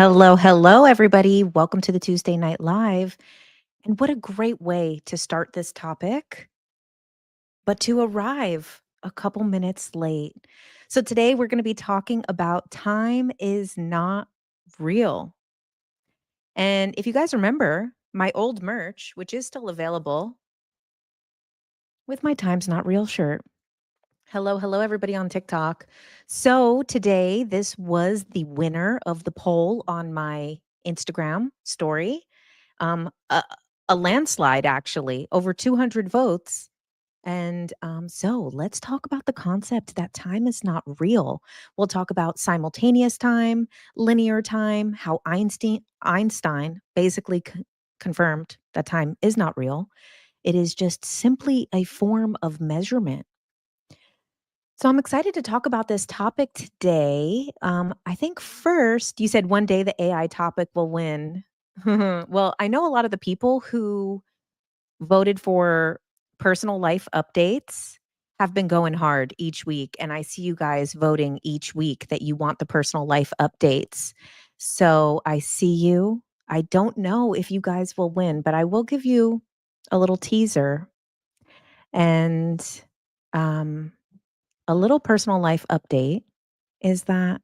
Hello, hello, everybody. Welcome to the Tuesday Night Live. And what a great way to start this topic, but to arrive a couple minutes late. So, today we're going to be talking about time is not real. And if you guys remember, my old merch, which is still available with my Time's Not Real shirt. Hello, hello, everybody on TikTok. So today, this was the winner of the poll on my Instagram story. Um, a, a landslide, actually, over 200 votes. And so let's talk about the concept that time is not real. We'll talk about simultaneous time, linear time, how Einstein basically confirmed that time is not real. It is just simply a form of measurement. So I'm excited to talk about this topic today. I think first, you said one day the AI topic will win. Well, I know a lot of the people who voted for personal life updates have been going hard each week. And I see you guys voting each week that you want the personal life updates. So I see you. I don't know if you guys will win, but I will give you a little teaser. And um, a little personal life update is that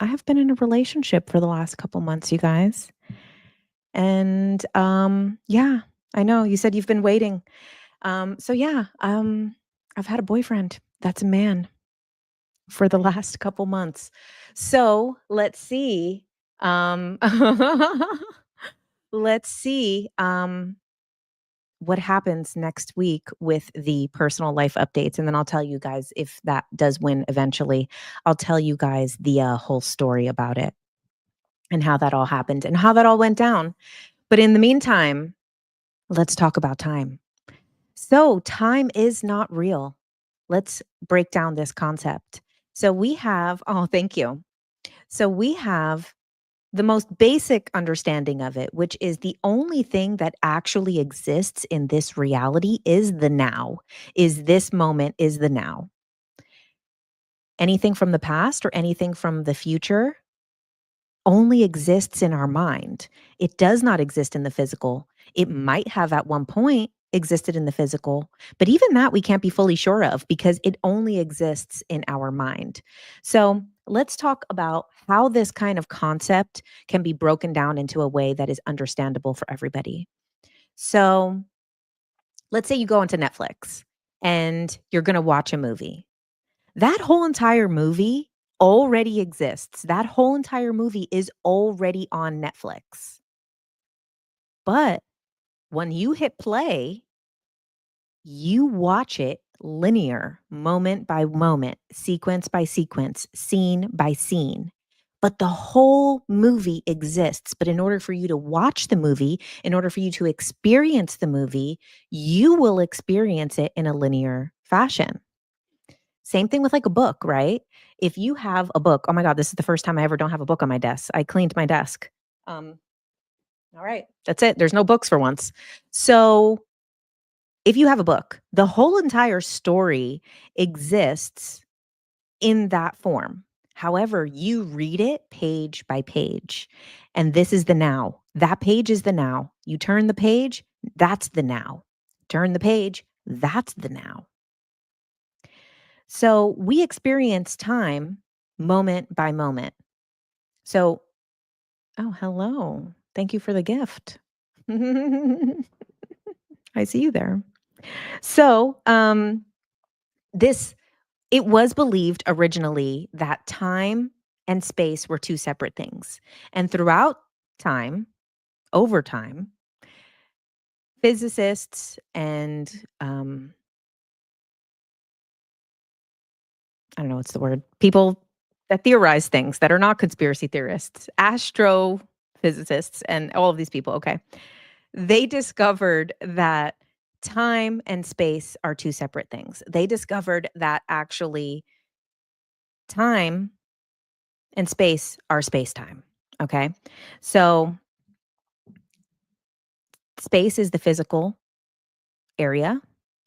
I have been in a relationship for the last couple months, you guys. And yeah, I know you said you've been waiting. So yeah, I've had a boyfriend that's a man for the last couple months. So let's see. Um let's see. What happens next week with the personal life updates. And then I'll tell you guys if that does win eventually. I'll tell you guys the whole story about it and how that all happened and how that all went down. But in the meantime, let's talk about time. So, time is not real. Let's break down this concept. So, we have, oh, thank you. So, we have the most basic understanding of it, which is the only thing that actually exists in this reality is the now, is this moment, is the now. Anything from the past or anything from the future only exists in our mind. It does not exist in the physical. It might have at one point existed in the physical, but even that we can't be fully sure of because it only exists in our mind. So let's talk about how this kind of concept can be broken down into a way that is understandable for everybody. So let's say you go into Netflix and you're going to watch a movie. That whole entire movie already exists. That whole entire movie is already on Netflix. But when you hit play, you watch it linear, moment by moment, sequence by sequence, scene by scene. But the whole movie exists. But in order for you to watch the movie, in order for you to experience the movie, you will experience it in a linear fashion. Same thing with like a book, right? If you have a book, oh my God, this is the first time I ever don't have a book on my desk. I cleaned my desk. All right, that's it. There's no books for once. So if you have a book, the whole entire story exists in that form. However, you read it page by page. And this is the now. That page is the now. You turn the page, that's the now. Turn the page, that's the now. So we experience time moment by moment. So, oh, hello. Thank you for the gift. I see you there. So, this it was believed originally that time and space were two separate things. And throughout time, over time, physicists and I don't know what's the word, people that theorize things that are not conspiracy theorists, astrophysicists, and all of these people, okay, they discovered that time and space are two separate things. They discovered that actually time and space are space time. Okay. So space is the physical area,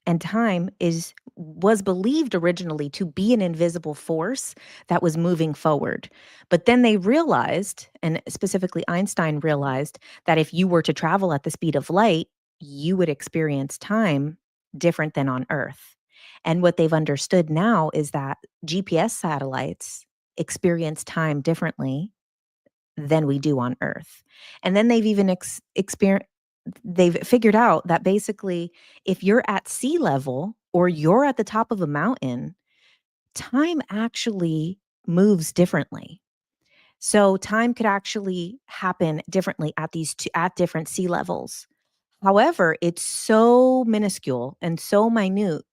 and time is was believed originally to be an invisible force that was moving forward. But then they realized, and specifically Einstein realized, that if you were to travel at the speed of light, you would experience time different than on Earth. And what they've understood now is that GPS satellites experience time differently than we do on Earth. And then they've even they've figured out that basically if you're at sea level or you're at the top of a mountain, time actually moves differently. So time could actually happen differently at at different sea levels. However, it's so minuscule and so minute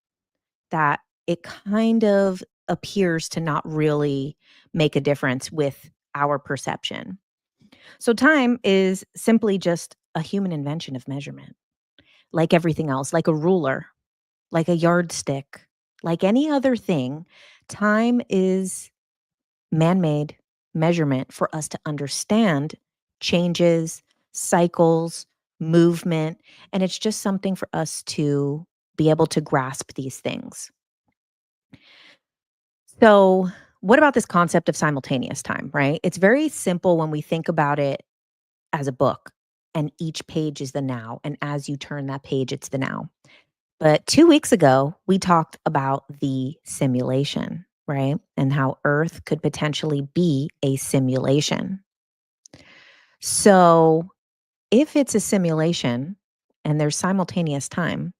that it kind of appears to not really make a difference with our perception. So time is simply just a human invention of measurement, like everything else, like a ruler, like a yardstick, like any other thing. Time is man made measurement for us to understand changes, cycles, movement. And it's just something for us to be able to grasp these things. So, what about this concept of simultaneous time, right? It's very simple when we think about it as a book, and each page is the now. And as you turn that page, it's the now. But 2 weeks ago, we talked about the simulation, right? And how Earth could potentially be a simulation. So, if it's a simulation and there's simultaneous time,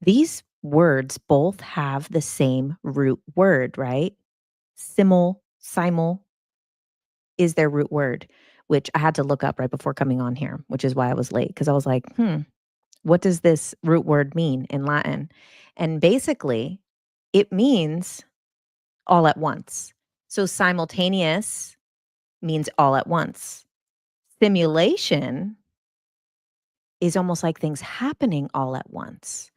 these words both have the same root word, right? Simul is their root word, which I had to look up right before coming on here, which is why I was late because I was like, what does this root word mean in Latin? And basically, it means all at once. So simultaneous means all at once. Simulation is almost like things happening all at once.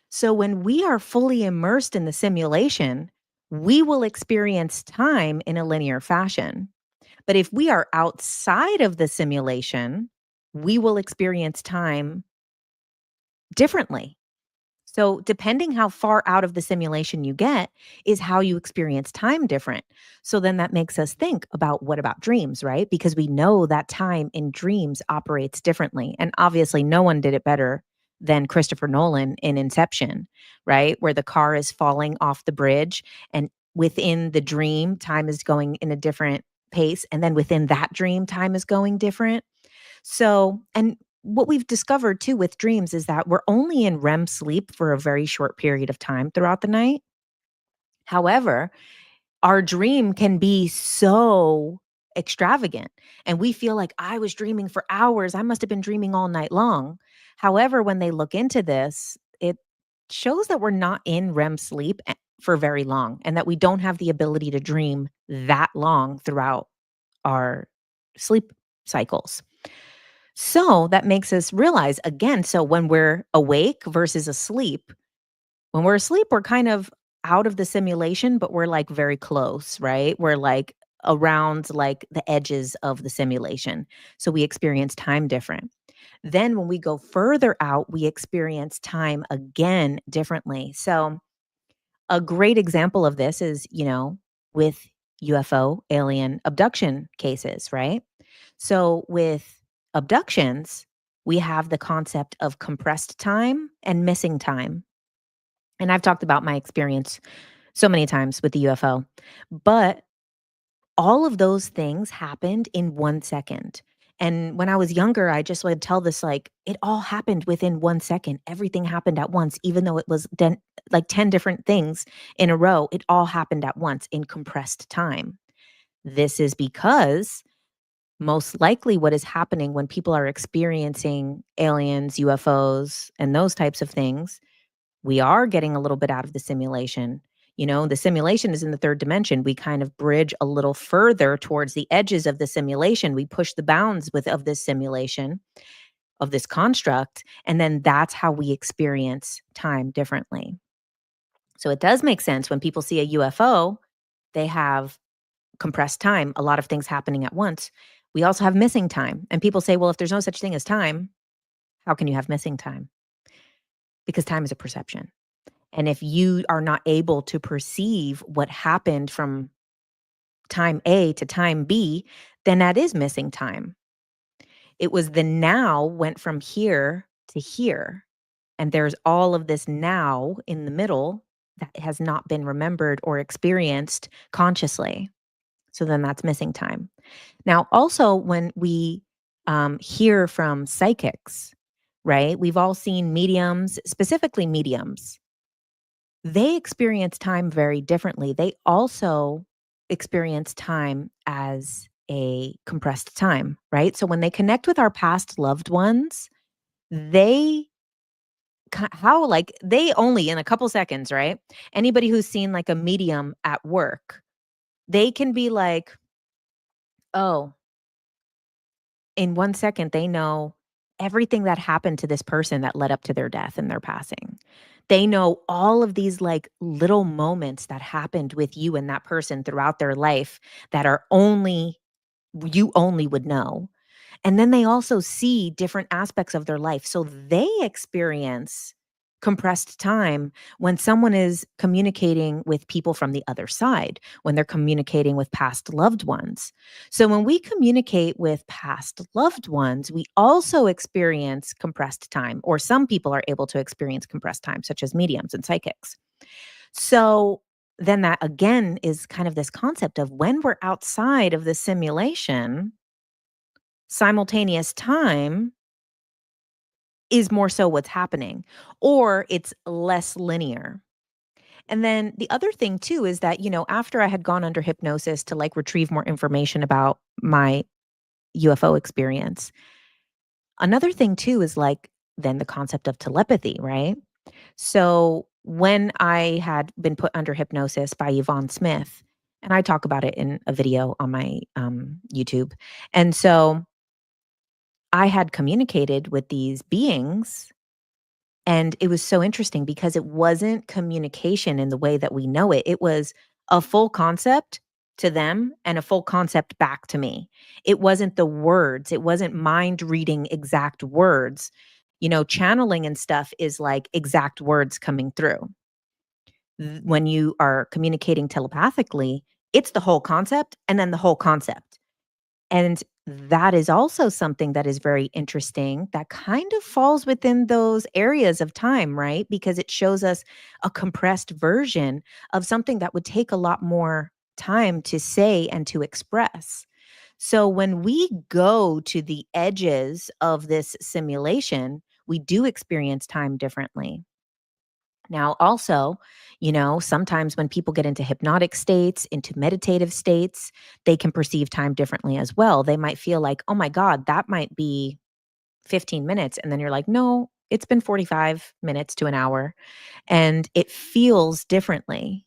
So when we are fully immersed in the simulation, we will experience time in a linear fashion. But if we are outside of the simulation, we will experience time differently. So, depending how far out of the simulation you get is how you experience time different. So, then that makes us think about what about dreams, right? Because we know that time in dreams operates differently. And obviously, no one did it better than Christopher Nolan in Inception, right? Where the car is falling off the bridge, and within the dream, time is going in a different pace. And then within that dream, time is going different. So, and what we've discovered too with dreams is that we're only in REM sleep for a very short period of time throughout the night. However, our dream can be so extravagant and we feel like I was dreaming for hours. I must have been dreaming all night long. However, when they look into this, it shows that we're not in REM sleep for very long and that we don't have the ability to dream that long throughout our sleep cycles. So that makes us realize again, so when we're awake versus asleep, when we're asleep, we're kind of out of the simulation, but we're like very close, right? We're like around like the edges of the simulation. So we experience time different. Then when we go further out, we experience time again differently. So a great example of this is, with UFO alien abduction cases, right? So with abductions, we have the concept of compressed time and missing time. And I've talked about my experience so many times with the UFO, but all of those things happened in 1 second. And when I was younger, I just would tell this like, it all happened within 1 second. Everything happened at once, even though it was like 10 different things in a row. It all happened at once in compressed time. This is because most likely what is happening when people are experiencing aliens, UFOs, and those types of things, we are getting a little bit out of the simulation. The simulation is in the third dimension. We kind of bridge a little further towards the edges of the simulation. We push the bounds of this simulation, of this construct, and then that's how we experience time differently. So it does make sense when people see a UFO, they have compressed time, a lot of things happening at once. We also have missing time. And people say, well, if there's no such thing as time, how can you have missing time? Because time is a perception. And if you are not able to perceive what happened from time A to time B, then that is missing time. It was the now went from here to here. And there's all of this now in the middle that has not been remembered or experienced consciously. So then that's missing time. Now, also, when we hear from psychics, right? We've all seen mediums, specifically mediums. They experience time very differently. They also experience time as a compressed time, right? So when they connect with our past loved ones, they how like they only in a couple seconds, right? Anybody who's seen like a medium at work, they can be like, "Oh, in 1 second, they know everything that happened to this person that led up to their death and their passing. They know all of these like little moments that happened with you and that person throughout their life that are only you only would know. And then they also see different aspects of their life. So they experience compressed time when someone is communicating with people from the other side, when they're communicating with past loved ones. So when we communicate with past loved ones, we also experience compressed time, or some people are able to experience compressed time, such as mediums and psychics. So then that again is kind of this concept of when we're outside of the simulation, simultaneous time is more so what's happening, or it's less linear. And then the other thing too is that, after I had gone under hypnosis to like retrieve more information about my UFO experience, another thing too is like then the concept of telepathy, right? So when I had been put under hypnosis by Yvonne Smith, and I talk about it in a video on my YouTube. And so I had communicated with these beings. And it was so interesting because it wasn't communication in the way that we know it. It was a full concept to them and a full concept back to me. It wasn't the words, it wasn't mind reading exact words. Channeling and stuff is like exact words coming through. When you are communicating telepathically, it's the whole concept and then the whole concept. And that is also something that is very interesting that kind of falls within those areas of time, right? Because it shows us a compressed version of something that would take a lot more time to say and to express. So when we go to the edges of this simulation, we do experience time differently. Now, also, sometimes when people get into hypnotic states, into meditative states, they can perceive time differently as well. They might feel like, oh my God, that might be 15 minutes. And then you're like, no, it's been 45 minutes to an hour. And it feels differently.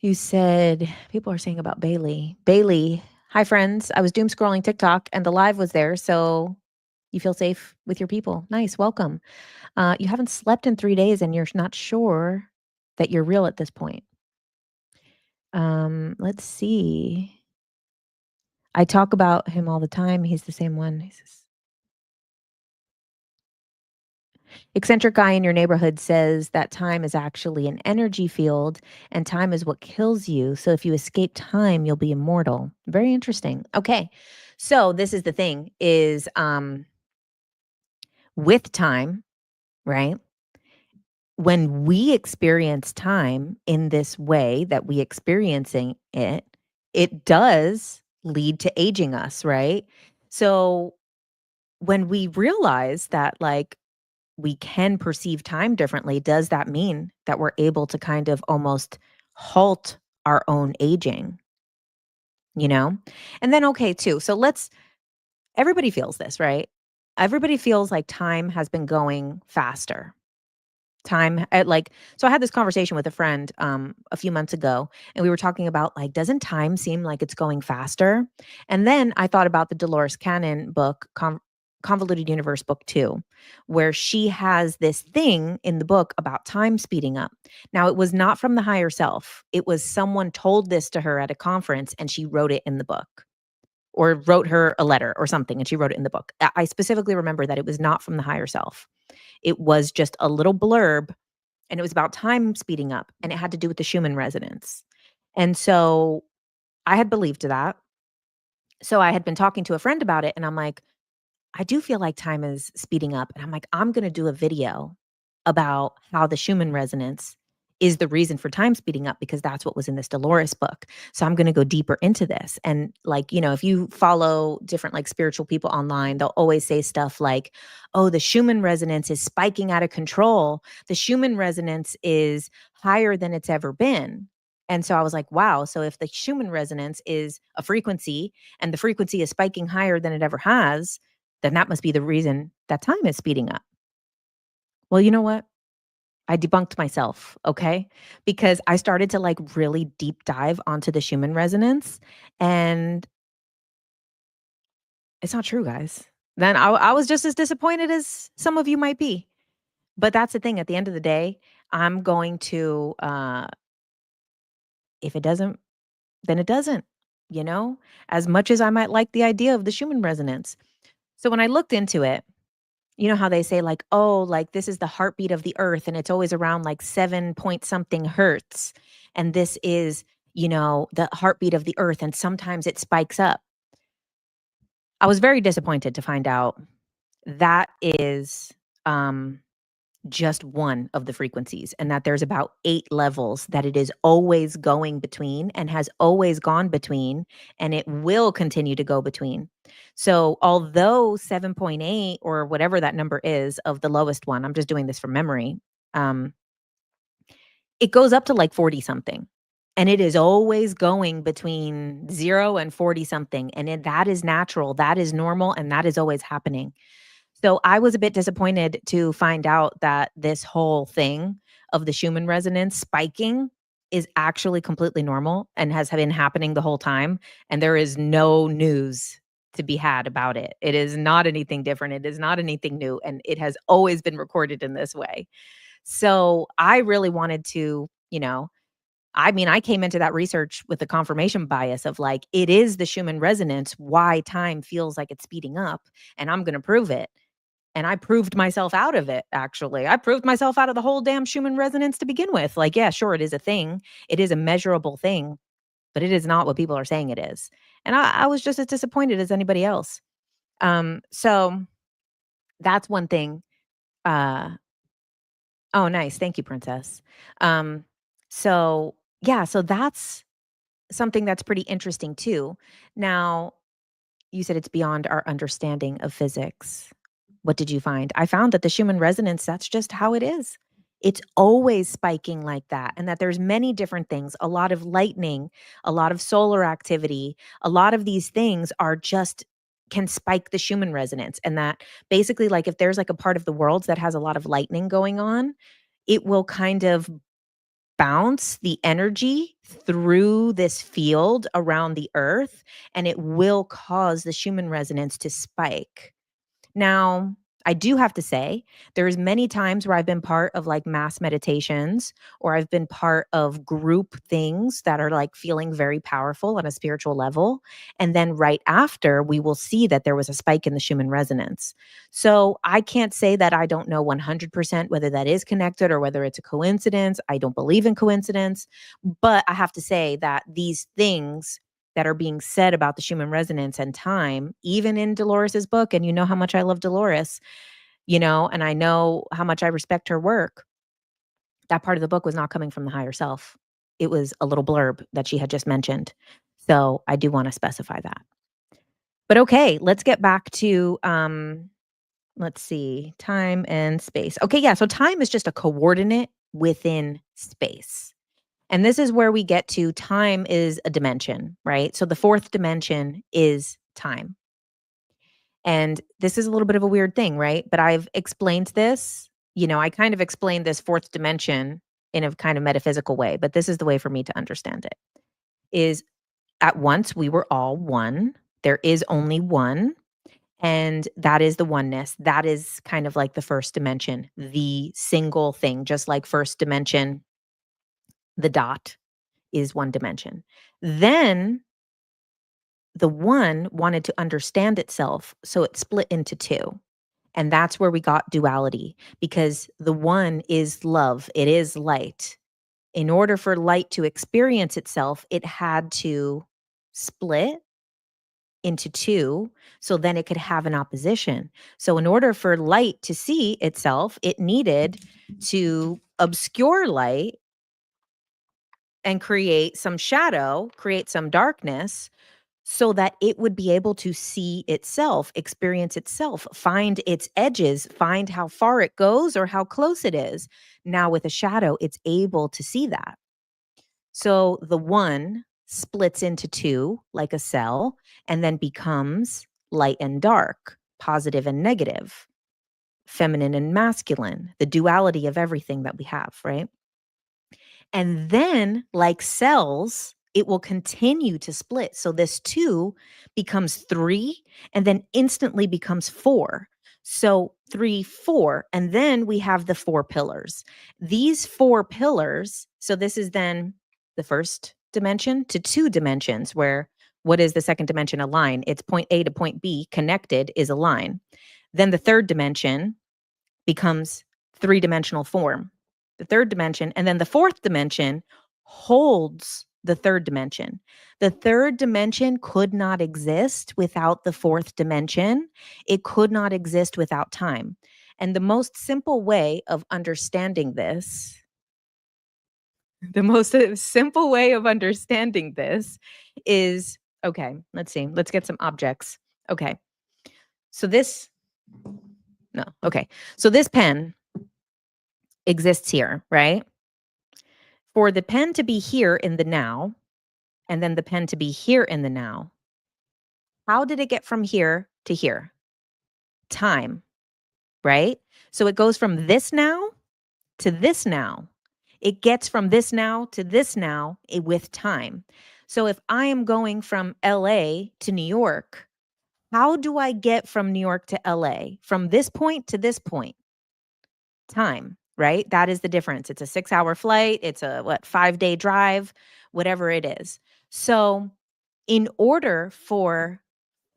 You said people are saying about Bailey. Bailey, hi, friends. I was doom scrolling TikTok and the live was there. So you feel safe with your people. Nice. Welcome. You haven't slept in 3 days and you're not sure that you're real at this point. Let's see. I talk about him all the time. He's the same one. He says, eccentric guy in your neighborhood says that time is actually an energy field and time is what kills you. So if you escape time, you'll be immortal. Very interesting. Okay. So this is the thing is with time, right? When we experience time in this way that we experiencing it, it does lead to aging us, right? So when we realize that like we can perceive time differently, does that mean that we're able to kind of almost halt our own aging, you know? And then okay too. So everybody feels this, right? Everybody feels like time has been going faster. Time at like so I had this conversation with a friend a few months ago and we were talking about like doesn't time seem like it's going faster? And then I thought about the Dolores Cannon book Convoluted Universe book 2 where she has this thing in the book about time speeding up. Now it was not from the higher self. It was someone told this to her at a conference and she wrote it in the book. or wrote her a letter or something, and she wrote it in the book. I specifically remember that it was not from the higher self. It was just a little blurb, and it was about time speeding up, and it had to do with the Schumann resonance. And so I had believed that. So I had been talking to a friend about it, and I'm like, I do feel like time is speeding up. And I'm like, I'm going to do a video about how the Schumann resonance is the reason for time speeding up, because that's what was in this Dolores book. So I'm going to go deeper into this. And like, if you follow different like spiritual people online, they'll always say stuff like, oh, the Schumann resonance is spiking out of control. The Schumann resonance is higher than it's ever been. And so I was like, wow. So if the Schumann resonance is a frequency and the frequency is spiking higher than it ever has, then that must be the reason that time is speeding up. Well, you know what? I debunked myself, okay? Because I started to like really deep dive onto the Schumann resonance, and it's not true, guys. Then I was just as disappointed as some of you might be. But that's the thing. At the end of the day, I'm going to, if it doesn't, then it doesn't, as much as I might like the idea of the Schumann resonance. So when I looked into it, you know how they say like, oh, like this is the heartbeat of the earth and it's always around like 7 point something hertz. And this is, the heartbeat of the earth. And sometimes it spikes up. I was very disappointed to find out that is just one of the frequencies, and that there's about 8 levels that it is always going between and has always gone between, and it will continue to go between. So although 7.8 or whatever that number is of the lowest one, I'm just doing this from memory, um, it goes up to like 40 something. And it is always going between 0 and 40 something. And that is natural, that is normal, and that is always happening. So I was a bit disappointed to find out that this whole thing of the Schumann resonance spiking is actually completely normal and has been happening the whole time. And there is no news to be had about it. It is not anything different. It is not anything new. And it has always been recorded in this way. So I really wanted to, I mean, I came into that research with the confirmation bias of like, it is the Schumann resonance, why time feels like it's speeding up, and I'm going to prove it. And I proved myself out of it, actually. I proved myself out of the whole damn Schumann resonance to begin with. Like, yeah, sure, it is a thing. It is a measurable thing, but it is not what people are saying it is. And I was just as disappointed as anybody else. So that's one thing. Uh, oh, nice. Thank you, Princess. Um, so yeah, so that's something that's pretty interesting too. Now, you said it's beyond our understanding of physics. What did you find? I found that the Schumann resonance, that's just how it is. It's always spiking like that, and that there's many different things, a lot of lightning, a lot of solar activity, a lot of these things are just can spike the Schumann resonance, and that basically like if there's like a part of the world that has a lot of lightning going on, it will kind of bounce the energy through this field around the earth, and it will cause the Schumann resonance to spike. Now, I do have to say, there's many times where I've been part of like mass meditations, or I've been part of group things that are like feeling very powerful on a spiritual level. And then right after, we will see that there was a spike in the Schumann resonance. So I can't say that I don't know 100% whether that is connected or whether it's a coincidence. I don't believe in coincidence, but I have to say that these things that are being said about the Schumann resonance and time, even in Dolores's book, and you know how much I love Dolores, and I know how much I respect her work. That part of the book was not coming from the higher self. It was a little blurb that she had just mentioned. So I do want to specify that. But okay, let's get back to let's see, time and space. Okay, yeah, so time is just a coordinate within space. And this is where we get to time is a dimension, right? So the fourth dimension is time. And this is a little bit of a weird thing, right? But I've explained this, I kind of explained this fourth dimension in a kind of metaphysical way, but this is the way for me to understand it. Is at once we were all one. There is only one, and that is the oneness. That is kind of like the first dimension, the single thing, just like first dimension, the dot is one dimension. Then the one wanted to understand itself, so it split into two. And that's where we got duality, because the one is love, it is light. In order for light to experience itself, it had to split into two, so then it could have an opposition. So in order for light to see itself, it needed to obscure light and create some shadow, create some darkness, so that it would be able to see itself, experience itself, find its edges, find how far it goes or how close it is. Now with a shadow, it's able to see that. So the one splits into two like a cell and then becomes light and dark, positive and negative, feminine and masculine, the duality of everything that we have, right? And then, like cells, it will continue to split. So this two becomes three and then instantly becomes four. So 3, 4. And then we have the 4 pillars. These 4 pillars, so this is then the first dimension to 2 dimensions, where what is the second dimension? A line. It's point A to point B connected is a line. Then the third dimension becomes 3-dimensional form, the third dimension. And then the fourth dimension holds the third dimension. The third dimension could not exist without the fourth dimension. It could not exist without time. And the most simple way of understanding this, is, okay, let's see. Let's get some objects. Okay. So this, no, okay. So this pen exists here, right? For the pen to be here in the now, and then the pen to be here in the now, how did it get from here to here? Time, right? So it goes from this now to this now. It gets from this now to this now with time. So if I am going from LA to New York, how do I get from New York to LA? From this point to this point? Time, right? That is the difference. It's a 6-hour flight. It's a 5-day drive, whatever it is. So in order for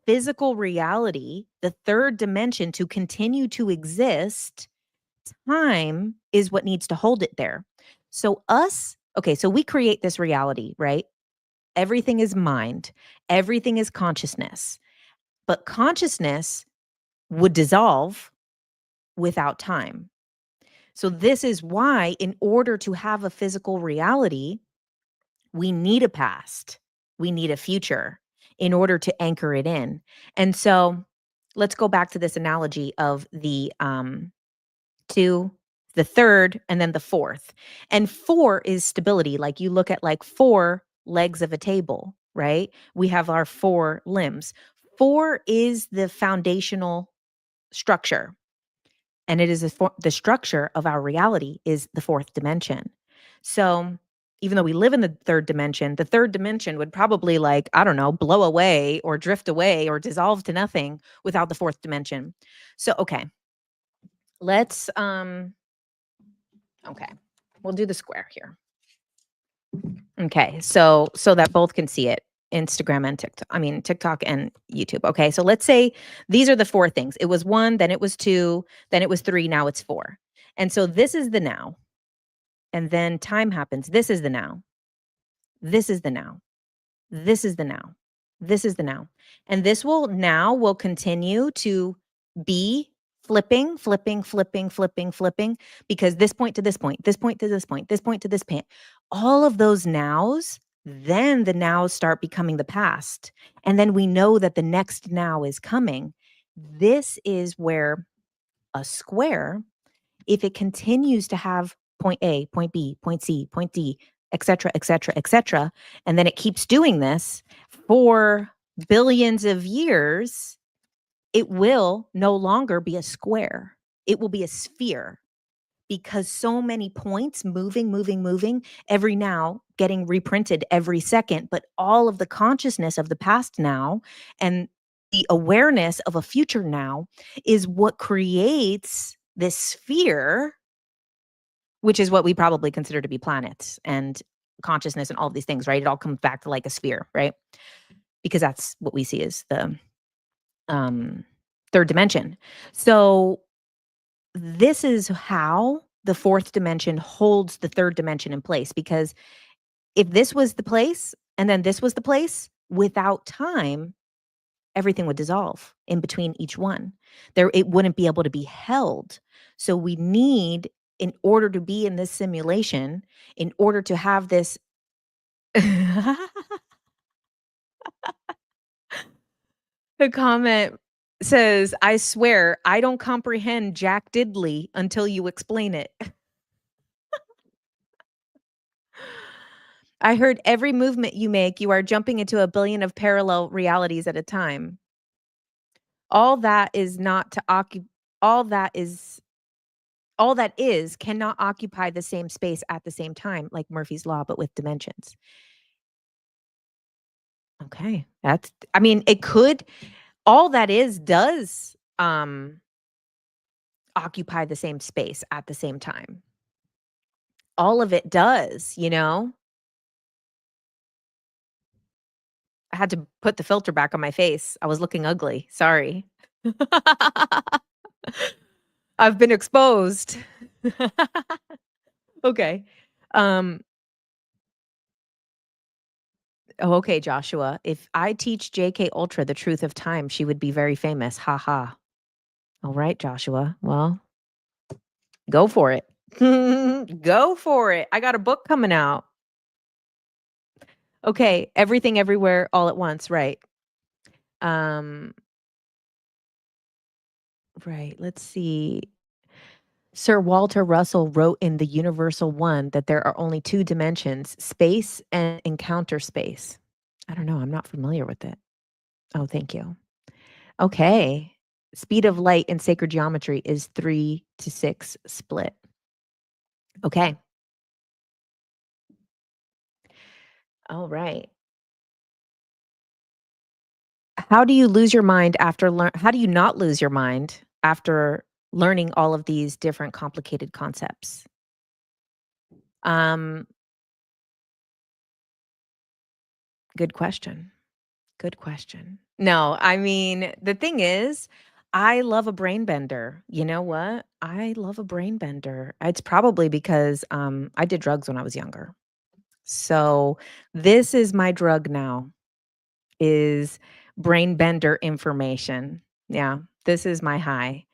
physical reality, the third dimension, to continue to exist, time is what needs to hold it there. So so we create this reality, right? Everything is mind. Everything is consciousness. But consciousness would dissolve without time. So this is why, in order to have a physical reality, we need a past, we need a future in order to anchor it in. And so let's go back to this analogy of the 2, the third, and then the fourth. And 4 is stability. Like you look at like 4 legs of a table, right? We have our 4 limbs. 4 is the foundational structure. And it is the structure of our reality is the fourth dimension. So even though we live in the third dimension would probably, like, I don't know, blow away or drift away or dissolve to nothing without the fourth dimension. So, okay, let's, okay, we'll do the square here. Okay, so that both can see it. Instagram and TikTok and YouTube. Okay, so let's say these are the 4 things. It was 1, then it was 2, then it was 3, now it's 4. And so this is the now. And then time happens. This is the now. This is the now. This is the now. This is the now. And this will continue to be flipping, because this point to this point, this point to this point, this point to this point, all of those nows, then the nows start becoming the past. And then we know that the next now is coming. This is where a square, if it continues to have point A, point B, point C, point D, et cetera, et cetera, et cetera, and then it keeps doing this for billions of years, it will no longer be a square. It will be a sphere, because so many points moving, every now getting reprinted every second, but all of the consciousness of the past now and the awareness of a future now is what creates this sphere, which is what we probably consider to be planets and consciousness and all of these things, right? It all comes back to like a sphere, right? because that's what we see as the third dimension. So this is how the fourth dimension holds the third dimension in place, because if this was the place and then this was the place, without time, everything would dissolve in between each one. It wouldn't be able to be held. So we need, in order to be in this simulation, in order to have this the comment says, "I swear I don't comprehend Jack Diddley until you explain it." I heard every movement you make, you are jumping into a billion of parallel realities at a time. All that is not to all that is all that is cannot occupy the same space at the same time, like Murphy's law, but with dimensions. Okay. I mean, it could, all that is does occupy the same space at the same time. All of it does, you know? I had to put the filter back on my face. I was looking ugly. Sorry. I've been exposed. Okay. Um, oh, okay, Joshua. If I teach JK Ultra the truth of time, she would be very famous. Ha ha. All right, Joshua. Well, go for it. Go for it. I got a book coming out. Okay, everything everywhere all at once, right. Um, right. Let's see. Sir Walter Russell wrote in The Universal One that there are only two dimensions, space and encounter space. I don't know. I'm not familiar with it. Oh, thank you. Okay. Speed of light in sacred geometry is 3-6 split. Okay. All right. How do you lose your mind after how do you not lose your mind after learning all of these different complicated concepts? Um, Good question. Good question. No, I mean, the thing is, I love a brain bender. You know what? I love a brain bender. It's probably because I did drugs when I was younger. So this is my drug now, is brain bender information. Yeah, this is my high.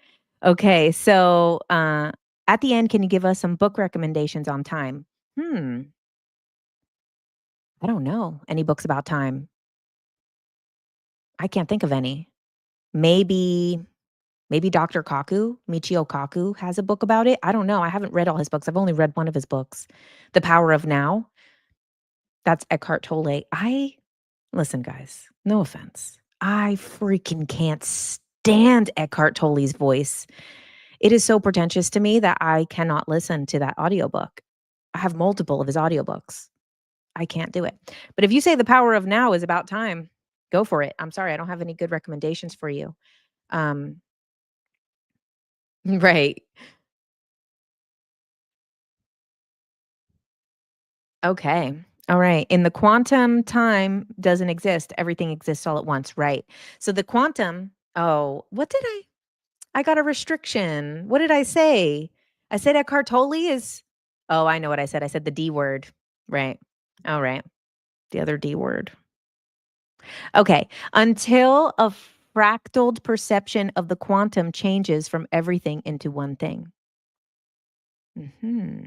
Okay, so at the end, can you give us some book recommendations on time? Hmm, I don't know. Any books about time? I can't think of any. Maybe Dr. Kaku, Michio Kaku has a book about it. I don't know. I haven't read all his books. I've only read one of his books, The Power of Now. That's Eckhart Tolle. Listen, guys, no offense. I freaking can't stand Eckhart Tolle's voice. It is so pretentious to me that I cannot listen to that audiobook. I have multiple of his audiobooks. I can't do it. But if you say The Power of Now is about time, go for it. I'm sorry, I don't have any good recommendations for you. Um, right. Okay. All right. In the quantum, time doesn't exist. Everything exists all at once. Right. So the quantum, oh, what did I got a restriction. What did I say? I said Eckhart Tolle is, oh, I know what I said. I said the D word. Right. All right. The other D word. Okay. Until a fractaled perception of the quantum changes from everything into one thing. Hmm.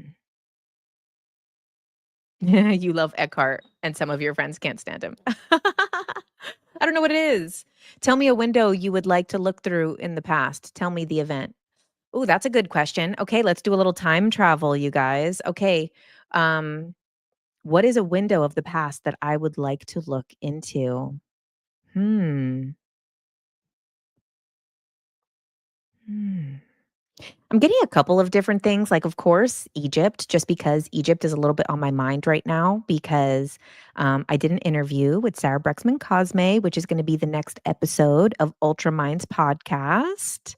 You love Eckhart, and some of your friends can't stand him. I don't know what it is. Tell me a window you would like to look through in the past. Tell me the event. Oh, that's a good question. Okay, let's do a little time travel, you guys. Okay. Um, what is a window of the past that I would like to look into? Hmm. Hmm. I'm getting a couple of different things, like, of course, Egypt, just because Egypt is a little bit on my mind right now because, I did an interview with Sarah Brexman Cosme, which is gonna be the next episode of Ultra Minds podcast.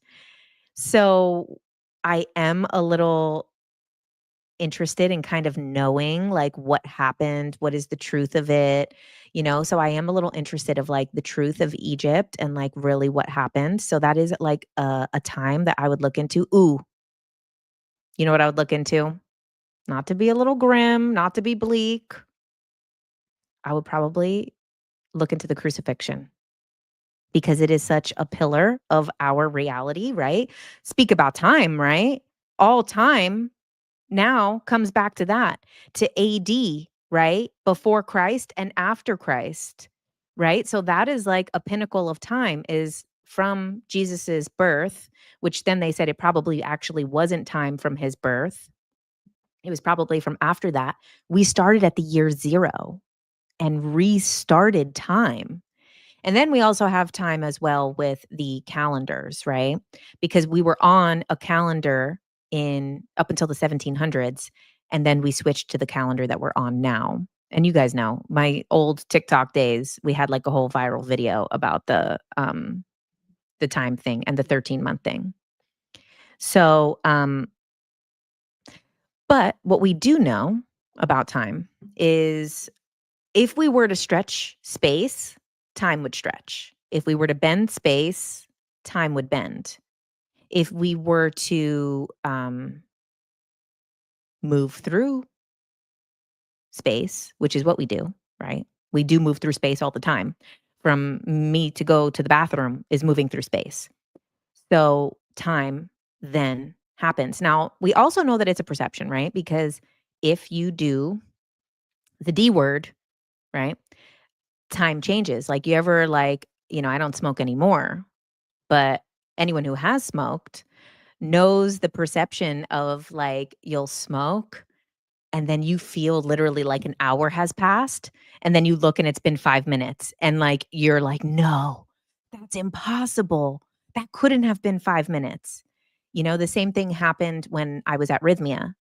So, I am a little interested in kind of knowing like what happened, what is the truth of it, so I am a little interested of like the truth of Egypt and like really what happened. So that is like a time that I would look into. Ooh, you know what I would look into? Not to be a little grim, not to be bleak. I would probably look into the crucifixion because it is such a pillar of our reality, right? Speak about time, right? All time now comes back to that, to AD, right? Before Christ and after Christ, right? So that is like a pinnacle of time, is from Jesus's birth, which then they said it probably actually wasn't time from his birth. It was probably from after that. We started at the year 0 and restarted time. And then we also have time as well with the calendars, right? Because we were on a calendar in up until the 1700s, and then we switched to the calendar that we're on now. And you guys know, my old TikTok days, we had like a whole viral video about the time thing and the 13-month thing. So, but what we do know about time is if we were to stretch space, time would stretch. If we were to bend space, time would bend. If we were to move through space, which is what we do, right? We do move through space all the time. From me to go to the bathroom is moving through space. So time then happens. Now, we also know that it's a perception, right? Because if you do the D word, right? Time changes. Like you ever like, I don't smoke anymore, but anyone who has smoked knows the perception of like you'll smoke and then you feel literally like an hour has passed and then you look and it's been 5 minutes and like you're like, "No, that's impossible. That couldn't have been 5 minutes." The same thing happened when I was at Rhythmia.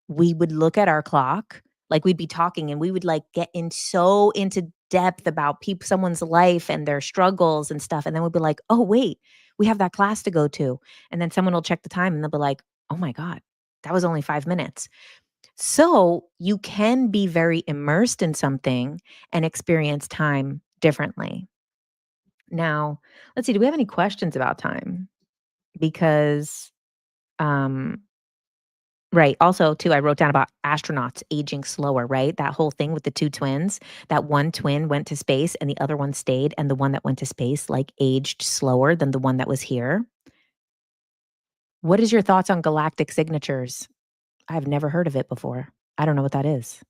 We would look at our clock, like we'd be talking and we would like get in so into depth about someone's life and their struggles and stuff. And then we'd be like, oh, wait, we have that class to go to. And then someone will check the time and they'll be like, oh my God, that was only 5 minutes. So you can be very immersed in something and experience time differently. Now, let's see, do we have any questions about time? Because um right. Also, too, I wrote down about astronauts aging slower, right? That whole thing with the two twins, that one twin went to space and the other one stayed, and the one that went to space like aged slower than the one that was here. What is your thoughts on galactic signatures? I've never heard of it before. I don't know what that is.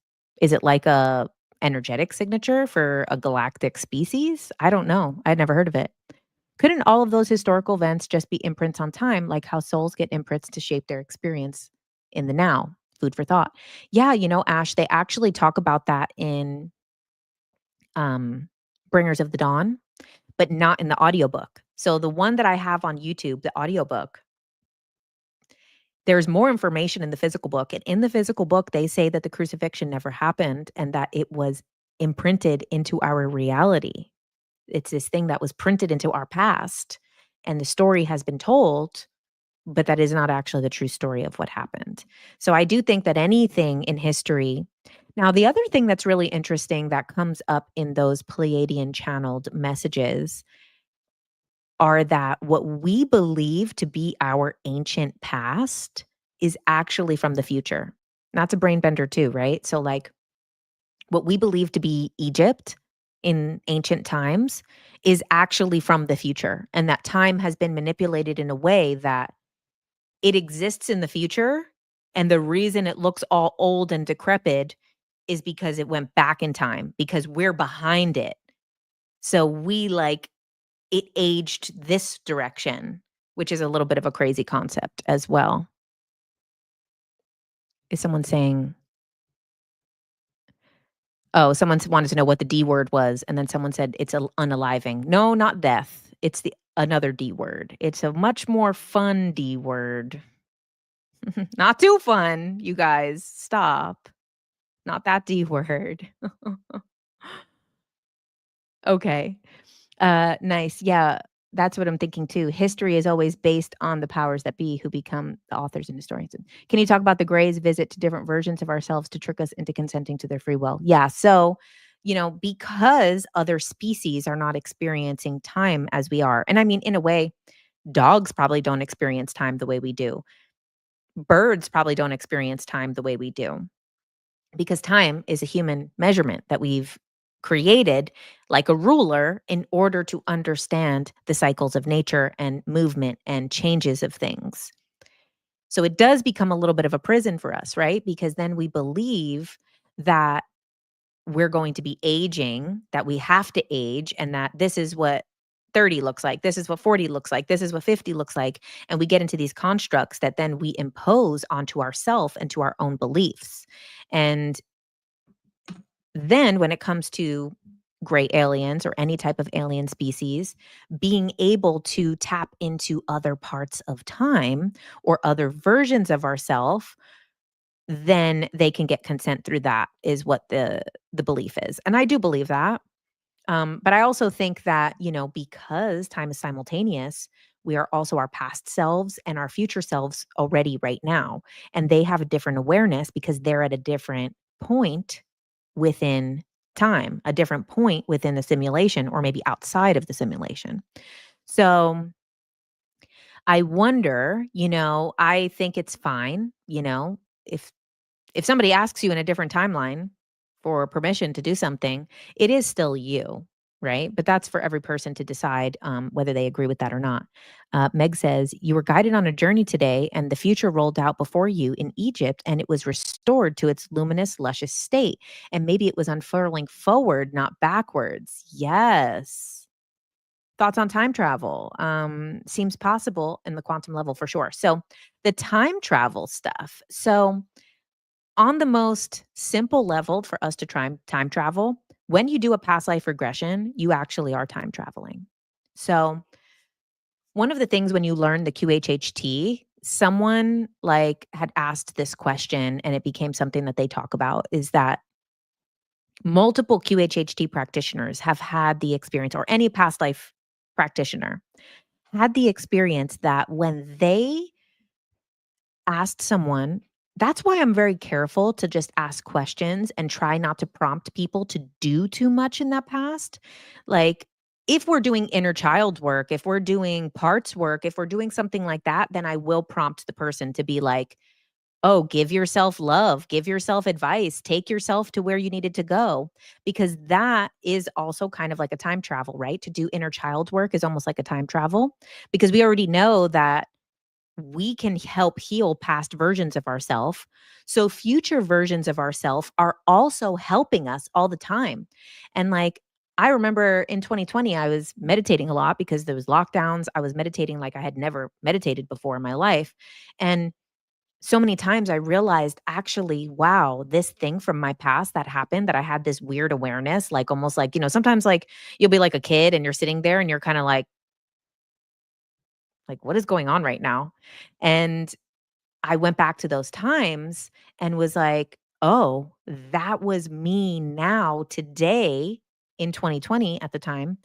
Is it like a energetic signature for a galactic species? I don't know. I'd never heard of it. Couldn't all of those historical events just be imprints on time, like how souls get imprints to shape their experience in the now? Food for thought. Yeah, Ash, they actually talk about that in Bringers of the Dawn, but not in the audiobook. So the one that I have on YouTube, the audiobook, there's more information in the physical book. And in the physical book, they say that the crucifixion never happened and that it was imprinted into our reality. It's this thing that was printed into our past, and the story has been told, but that is not actually the true story of what happened. So I do think that anything in history. Now, the other thing that's really interesting that comes up in those Pleiadian channeled messages are that what we believe to be our ancient past is actually from the future. That's a brain bender too, right? So like what we believe to be Egypt in ancient times is actually from the future. And that time has been manipulated in a way that it exists in the future. And the reason it looks all old and decrepit is because it went back in time, because we're behind it. So we like it aged this direction, which is a little bit of a crazy concept as well. Is someone saying, oh, someone wanted to know what the D word was, and then someone said it's unaliving. No, not death. It's the another D word. It's a much more fun D word. Not too fun, you guys. Stop. Not that D word. Okay. Nice. Yeah. That's what I'm thinking too. History is always based on the powers that be who become the authors and historians. Can you talk about the Greys' visit to different versions of ourselves to trick us into consenting to their free will? Yeah. So, because other species are not experiencing time as we are. And I mean, in a way, dogs probably don't experience time the way we do. Birds probably don't experience time the way we do, because time is a human measurement that we've created like a ruler in order to understand the cycles of nature and movement and changes of things. So it does become a little bit of a prison for us, right? Because then we believe that we're going to be aging, that we have to age, and that this is what 30 looks like, this is what 40 looks like, this is what 50 looks like. And we get into these constructs that then we impose onto ourselves and to our own beliefs. And then when it comes to gray aliens or any type of alien species, being able to tap into other parts of time or other versions of ourself, then they can get consent through that, is what the belief is. And I do believe that. But I also think that, because time is simultaneous, we are also our past selves and our future selves already right now. And they have a different awareness because they're at a different point within time, a different point within the simulation, or maybe outside of the simulation. So I wonder, I think it's fine, if somebody asks you in a different timeline for permission to do something, it is still you, right? But that's for every person to decide whether they agree with that or not. Meg says, "You were guided on a journey today, and the future rolled out before you in Egypt, and it was restored to its luminous, luscious state. And maybe it was unfurling forward, not backwards." Yes. Thoughts on time travel? Seems possible in the quantum level for sure. So, the time travel stuff. So, on the most simple level for us to try time travel, when you do a past life regression, you actually are time traveling. So, one of the things when you learn the QHHT, someone like had asked this question and it became something that they talk about, is that multiple QHHT practitioners have had the experience, or any past life practitioner had the experience, that when they asked someone, that's why I'm very careful to just ask questions and try not to prompt people to do too much in that past. Like, if we're doing inner child work, if we're doing parts work, if we're doing something like that, then I will prompt the person to be like, "Oh, give yourself love, give yourself advice, take yourself to where you needed to go." Because that is also kind of like a time travel, right? To do inner child work is almost like a time travel, because we already know that we can help heal past versions of ourself. So future versions of ourself are also helping us all the time. And like, I remember in 2020, I was meditating a lot because there was lockdowns. I was meditating like I had never meditated before in my life. And so many times I realized, actually, wow, this thing from my past that happened, that I had this weird awareness, like almost like, sometimes like you'll be like a kid and you're sitting there and you're kind of like, what is going on right now? And I went back to those times and was like, "Oh, that was me now today," in 2020 at the time,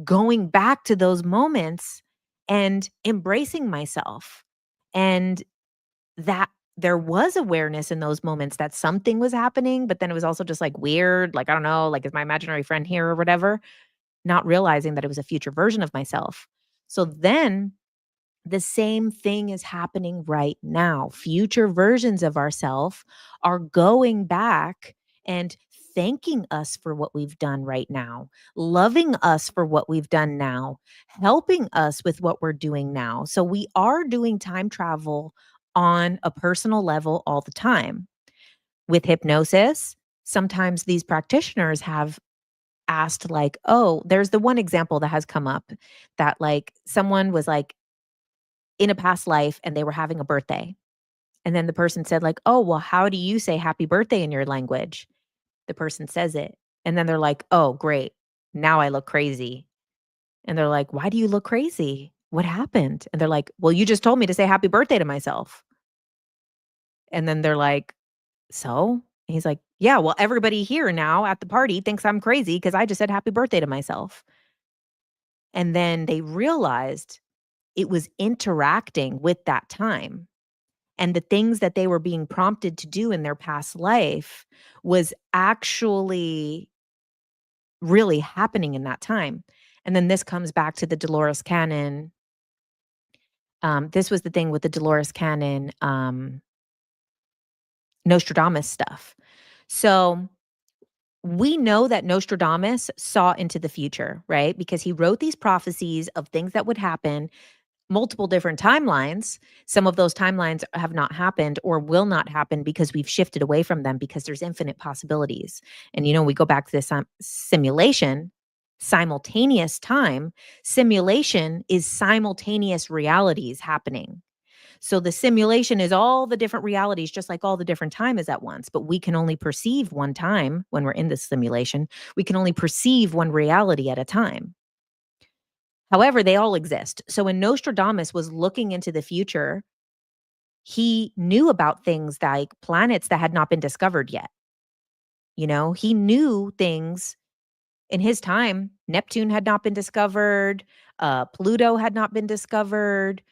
going back to those moments and embracing myself. And that there was awareness in those moments that something was happening, but then it was also just like weird, like, I don't know, like, is my imaginary friend here or whatever, not realizing that it was a future version of myself. So then the same thing is happening right now. Future versions of ourselves are going back and thanking us for what we've done right now, loving us for what we've done now, helping us with what we're doing now. So we are doing time travel on a personal level all the time. With hypnosis, sometimes these practitioners have asked, like, oh, there's the one example that has come up, that like someone was like in a past life and they were having a birthday. And then the person said, like, "Oh, well, how do you say happy birthday in your language?" The person says it. And then they're like, "Oh, great. Now I look crazy." And they're like, "Why do you look crazy? What happened?" And they're like, "Well, you just told me to say happy birthday to myself." And then they're like, "So?" And he's like, "Yeah, well, everybody here now at the party thinks I'm crazy because I just said happy birthday to myself." And then they realized it was interacting with that time. And the things that they were being prompted to do in their past life was actually really happening in that time. And then this comes back to the Dolores Cannon. This was the thing with the Dolores Cannon, Nostradamus stuff. So we know that Nostradamus saw into the future, right? Because he wrote these prophecies of things that would happen, multiple different timelines. Some of those timelines have not happened or will not happen because we've shifted away from them because there's infinite possibilities. And, we go back to this simulation, simultaneous time. Simulation is simultaneous realities happening. So the simulation is all the different realities, just like all the different time is at once. But we can only perceive one time when we're in this simulation. We can only perceive one reality at a time. However, they all exist. So when Nostradamus was looking into the future, he knew about things like planets that had not been discovered yet. He knew things in his time. Neptune had not been discovered. Pluto had not been discovered.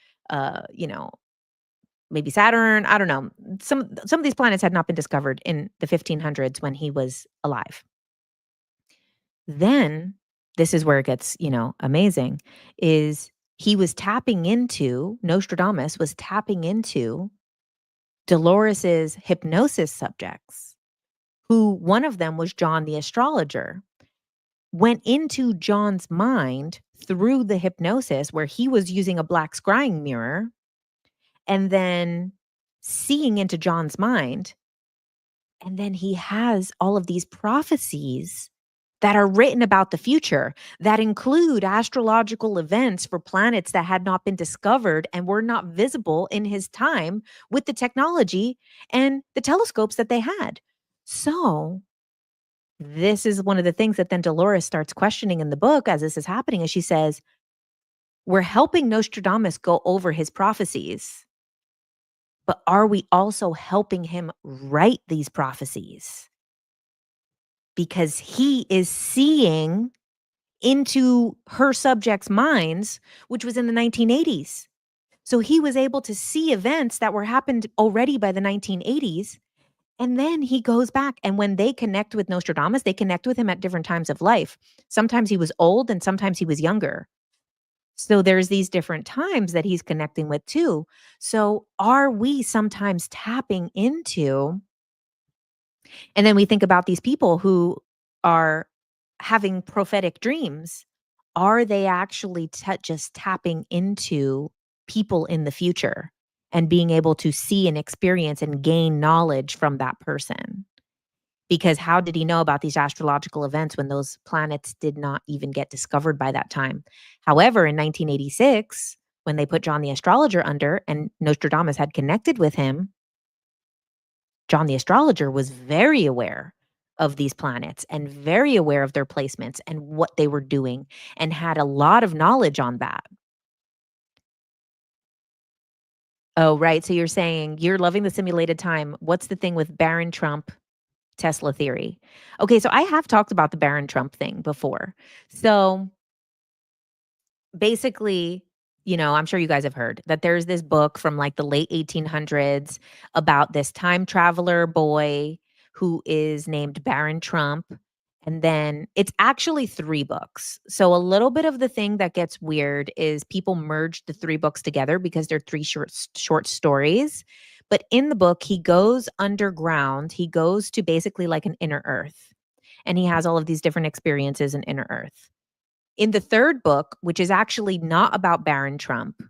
Maybe Saturn. I don't know. Some of these planets had not been discovered in the 1500s when he was alive. Then this is where it gets, amazing, is Nostradamus was tapping into Dolores's hypnosis subjects, who one of them was John the astrologer, went into John's mind through the hypnosis where he was using a black scrying mirror and then seeing into John's mind. And then he has all of these prophecies that are written about the future that include astrological events for planets that had not been discovered and were not visible in his time with the technology and the telescopes that they had. So this is one of the things that then Dolores starts questioning in the book as this is happening, as she says, we're helping Nostradamus go over his prophecies, but are we also helping him write these prophecies? Because he is seeing into her subjects' minds, which was in the 1980s. So he was able to see events that were happened already by the 1980s. And then he goes back, and when they connect with Nostradamus, they connect with him at different times of life. Sometimes he was old and sometimes he was younger. So there's these different times that he's connecting with too. So are we sometimes tapping into, and then we think about these people who are having prophetic dreams. Are they actually just tapping into people in the future and being able to see and experience and gain knowledge from that person? Because how did he know about these astrological events when those planets did not even get discovered by that time? However, in 1986, when they put John the astrologer under and Nostradamus had connected with him, John the astrologer was very aware of these planets and very aware of their placements and what they were doing and had a lot of knowledge on that. Oh, right. So you're saying you're loving the simulated time. What's the thing with Baron Trump, Tesla theory? Okay, so I have talked about the Baron Trump thing before. So basically, I'm sure you guys have heard that there's this book from like the late 1800s about this time traveler boy who is named Baron Trump. And then it's actually 3 books. So a little bit of the thing that gets weird is people merged the 3 books together because they're 3 short stories. But in the book, he goes underground. He goes to basically like an inner earth. And he has all of these different experiences in inner earth. In the 3rd book, which is actually not about Baron Trump,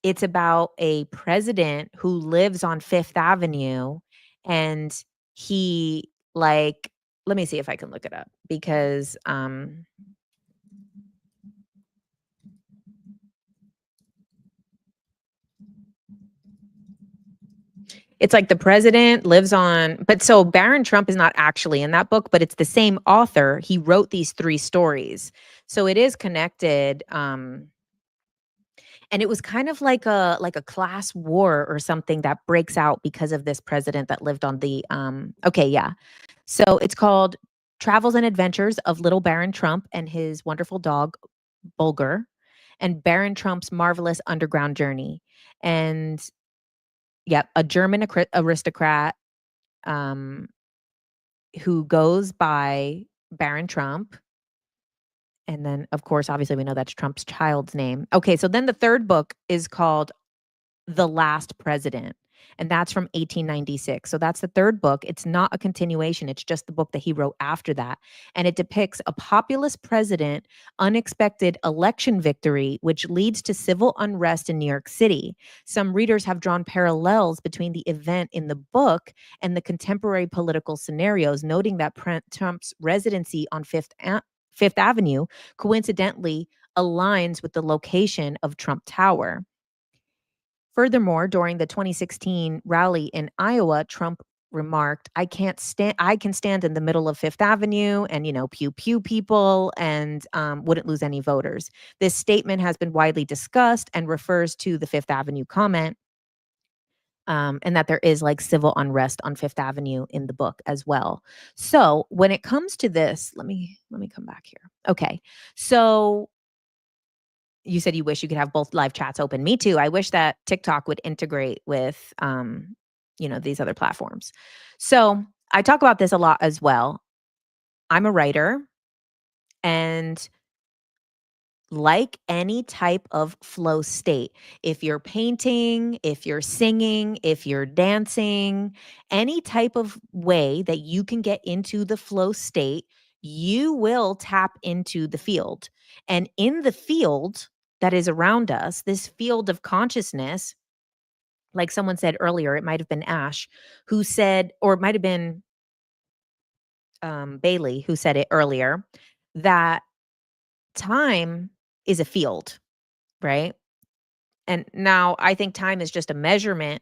it's about a president who lives on Fifth Avenue, and he, like, let me see if I can look it up because, it's like the president lives on, but so Baron Trump is not actually in that book, but it's the same author. He wrote these 3 stories. So it is connected, and it was kind of like a class war or something that breaks out because of this president that lived on the, okay, yeah. So it's called Travels and Adventures of Little Baron Trump and His Wonderful Dog, Bulger, and Baron Trump's Marvelous Underground Journey. And yep, a German aristocrat who goes by Baron Trump. And then, of course, obviously, we know that's Trump's child's name. Okay, so then the third book is called The Last President, and that's from 1896. So that's the third book. It's not a continuation. It's just the book that he wrote after that. And it depicts a populist president, unexpected election victory, which leads to civil unrest in New York City. Some readers have drawn parallels between the event in the book and the contemporary political scenarios, noting that Trump's residency on Fifth Avenue coincidentally aligns with the location of Trump Tower. Furthermore, during the 2016 rally in Iowa, Trump remarked, I can stand in the middle of Fifth Avenue and, pew pew people and wouldn't lose any voters. This statement has been widely discussed and refers to the Fifth Avenue comment. And that there is like civil unrest on Fifth Avenue in the book as well. So when it comes to this, let me come back here. Okay. So you said you wish you could have both live chats open. Me too. I wish that TikTok would integrate with, these other platforms. So I talk about this a lot as well. I'm a writer, and like any type of flow state, if you're painting, if you're singing, if you're dancing, any type of way that you can get into the flow state, you will tap into the field. And in the field that is around us, this field of consciousness, like someone said earlier, it might have been Ash who said, or it might have been Bailey who said it earlier, that time is a field, right? And now I think time is just a measurement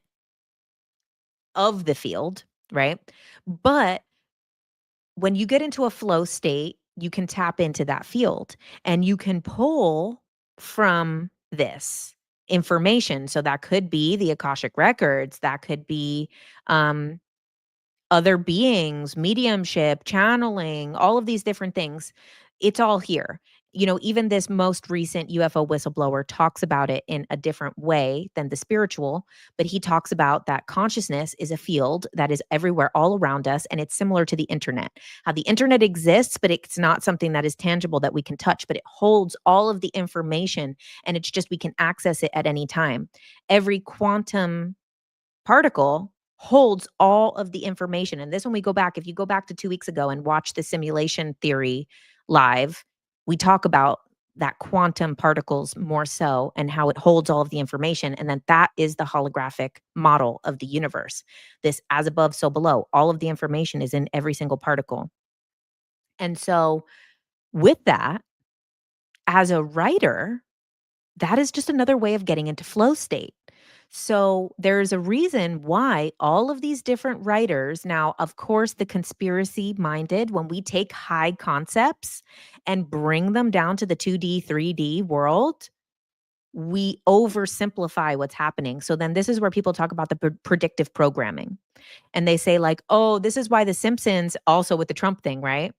of the field, right? But when you get into a flow state, you can tap into that field and you can pull from this information. So that could be the Akashic records, that could be other beings, mediumship, channeling, all of these different things. It's all here. Even this most recent UFO whistleblower talks about it in a different way than the spiritual, but he talks about that consciousness is a field that is everywhere, all around us. And it's similar to the internet, how the internet exists, but it's not something that is tangible that we can touch, but it holds all of the information, and it's just we can access it at any time. Every quantum particle holds all of the information. And this, when we go back, if you go back to 2 weeks ago and watch the simulation theory live, we talk about that quantum particles more so and how it holds all of the information. And then that is the holographic model of the universe. This as above, so below. All of the information is in every single particle. And so with that, as a writer, that is just another way of getting into flow state. So there's a reason why all of these different writers, now, of course, the conspiracy minded, when we take high concepts and bring them down to the 2D, 3D world, we oversimplify what's happening. So then this is where people talk about the predictive programming. And they say, like, oh, this is why the Simpsons, also with the Trump thing, right?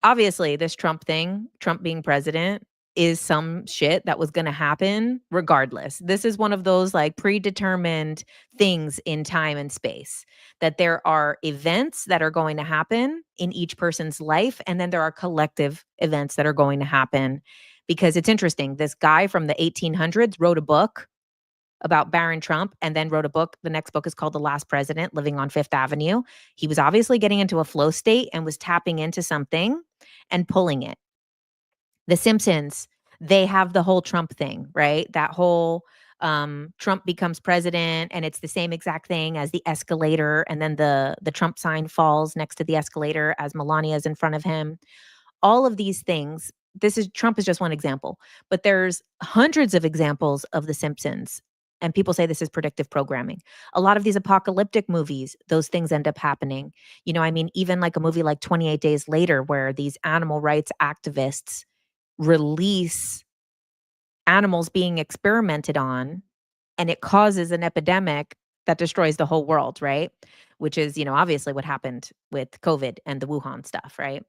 Obviously, this Trump thing, Trump being president, is some shit that was gonna happen regardless. This is one of those, like, predetermined things in time and space, that there are events that are going to happen in each person's life, and then there are collective events that are going to happen. Because it's interesting, this guy from the 1800s wrote a book about Baron Trump and then wrote a book. The next book is called The Last President, Living on Fifth Avenue. He was obviously getting into a flow state and was tapping into something and pulling it. The Simpsons, they have the whole Trump thing, right? That whole Trump becomes president, and it's the same exact thing as the escalator, and then the Trump sign falls next to the escalator as Melania is in front of him. All of these things. Trump is just one example, but there's hundreds of examples of The Simpsons. And people say this is predictive programming. A lot of these apocalyptic movies, those things end up happening. Even like a movie like 28 Days Later, where these animal rights activists release animals being experimented on, and it causes an epidemic that destroys the whole world, right? Which is, obviously what happened with COVID and the Wuhan stuff, right?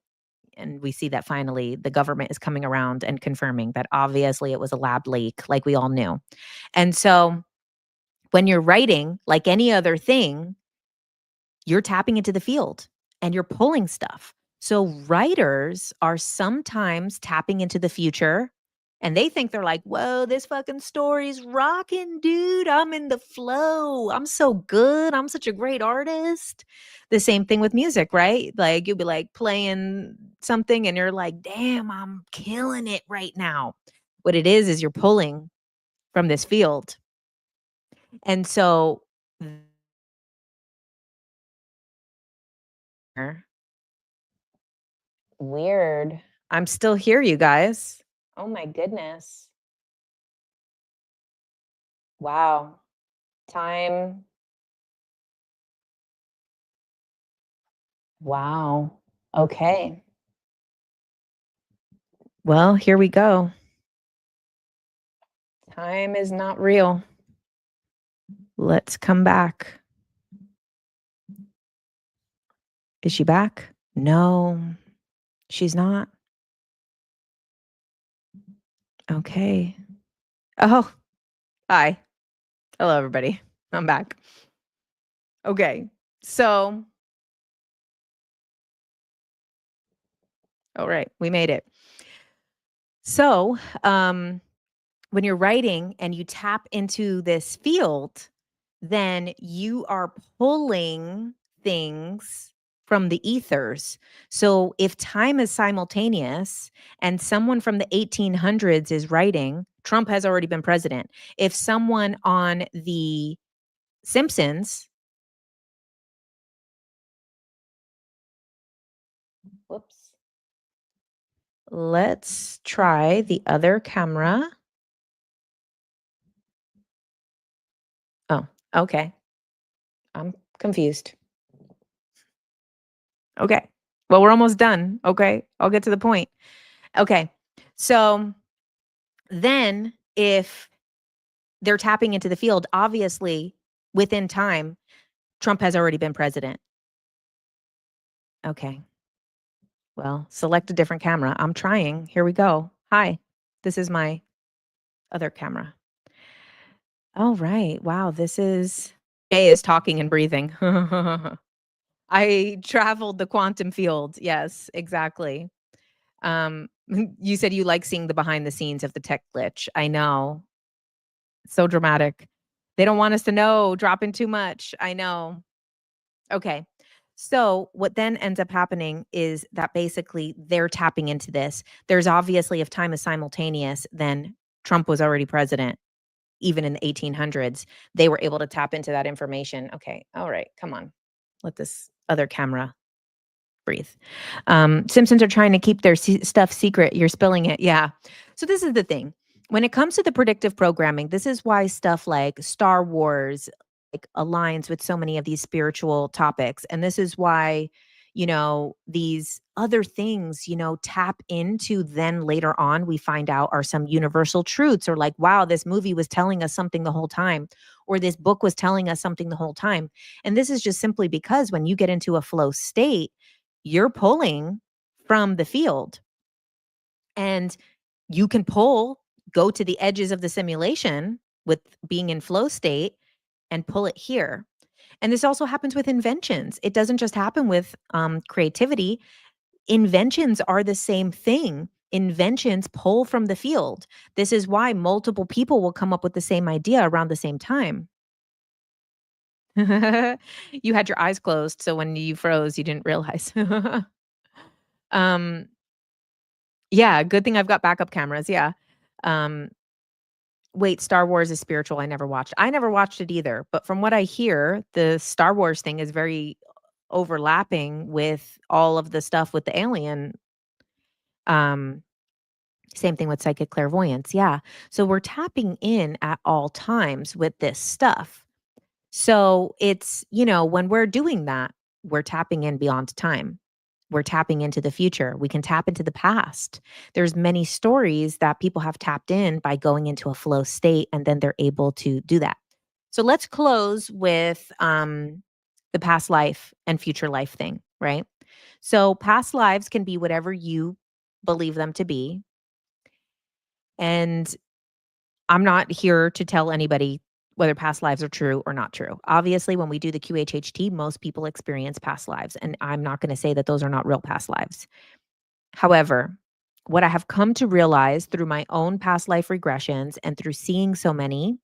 And we see that finally the government is coming around and confirming that obviously it was a lab leak, like we all knew. And so when you're writing, like any other thing, you're tapping into the field and you're pulling stuff. So writers are sometimes tapping into the future and they think they're like, whoa, this fucking story's rocking, dude. I'm in the flow. I'm so good. I'm such a great artist. The same thing with music, right? Like you'll be like playing something and you're like, damn, I'm killing it right now. What it is you're pulling from this field. And so weird. I'm still here, you guys. Oh my goodness. Wow. Time. Wow. Okay. Well, here we go. Time is not real. Let's come back. Is she back? No, she's not. Okay. Oh, hi. Hello, everybody. I'm back. Okay. So, all right, we made it. So, when you're writing and you tap into this field, then you are pulling things from the ethers. So if time is simultaneous and someone from the 1800s is writing, Trump has already been president. If someone on the Simpsons, whoops, let's try the other camera. Oh, okay. I'm confused. Okay. Well, we're almost done. Okay. I'll get to the point. Okay. So then if they're tapping into the field, obviously within time, Trump has already been president. Okay. Well, select a different camera. I'm trying. Here we go. Hi. This is my other camera. All right. Wow. This is Jay is talking and breathing. I traveled the quantum field. Yes, exactly. You said you like seeing the behind the scenes of the tech glitch. I know. So dramatic. They don't want us to know, dropping too much. I know. Okay. So what then ends up happening is that basically they're tapping into this. There's obviously, if time is simultaneous, then Trump was already president. Even in the 1800s, they were able to tap into that information. Okay. All right. Come on. Let this other camera breathe. Simpsons are trying to keep their stuff secret. You're spilling it. Yeah. So this is the thing. When it comes to the predictive programming, this is why stuff like Star Wars like aligns with so many of these spiritual topics. And this is why, these other things, tap into then later on we find out are some universal truths or like, wow, this movie was telling us something the whole time, or this book was telling us something the whole time. And this is just simply because when you get into a flow state, you're pulling from the field and you can go to the edges of the simulation with being in flow state and pull it here. And this also happens with inventions. It doesn't just happen with creativity. Inventions are the same thing. Inventions pull from the field. This is why multiple people will come up with the same idea around the same time. You had your eyes closed, so when you froze, you didn't realize. um, yeah, good thing I've got backup cameras. Yeah. Um, wait, Star Wars is spiritual. I never watched. I never watched it either. But from what I hear, the Star Wars thing is very overlapping with all of the stuff with the alien. Um, Same thing with psychic clairvoyance. Yeah. So we're tapping in at all times with this stuff. So it's, when we're doing that, we're tapping in beyond time. We're tapping into the future. We can tap into the past. There's many stories that people have tapped in by going into a flow state and then they're able to do that. So let's close with the past life and future life thing, right? So past lives can be whatever you believe them to be. And I'm not here to tell anybody whether past lives are true or not true. Obviously, when we do the QHHT, most people experience past lives, and I'm not going to say that those are not real past lives. However, what I have come to realize through my own past life regressions and through seeing so many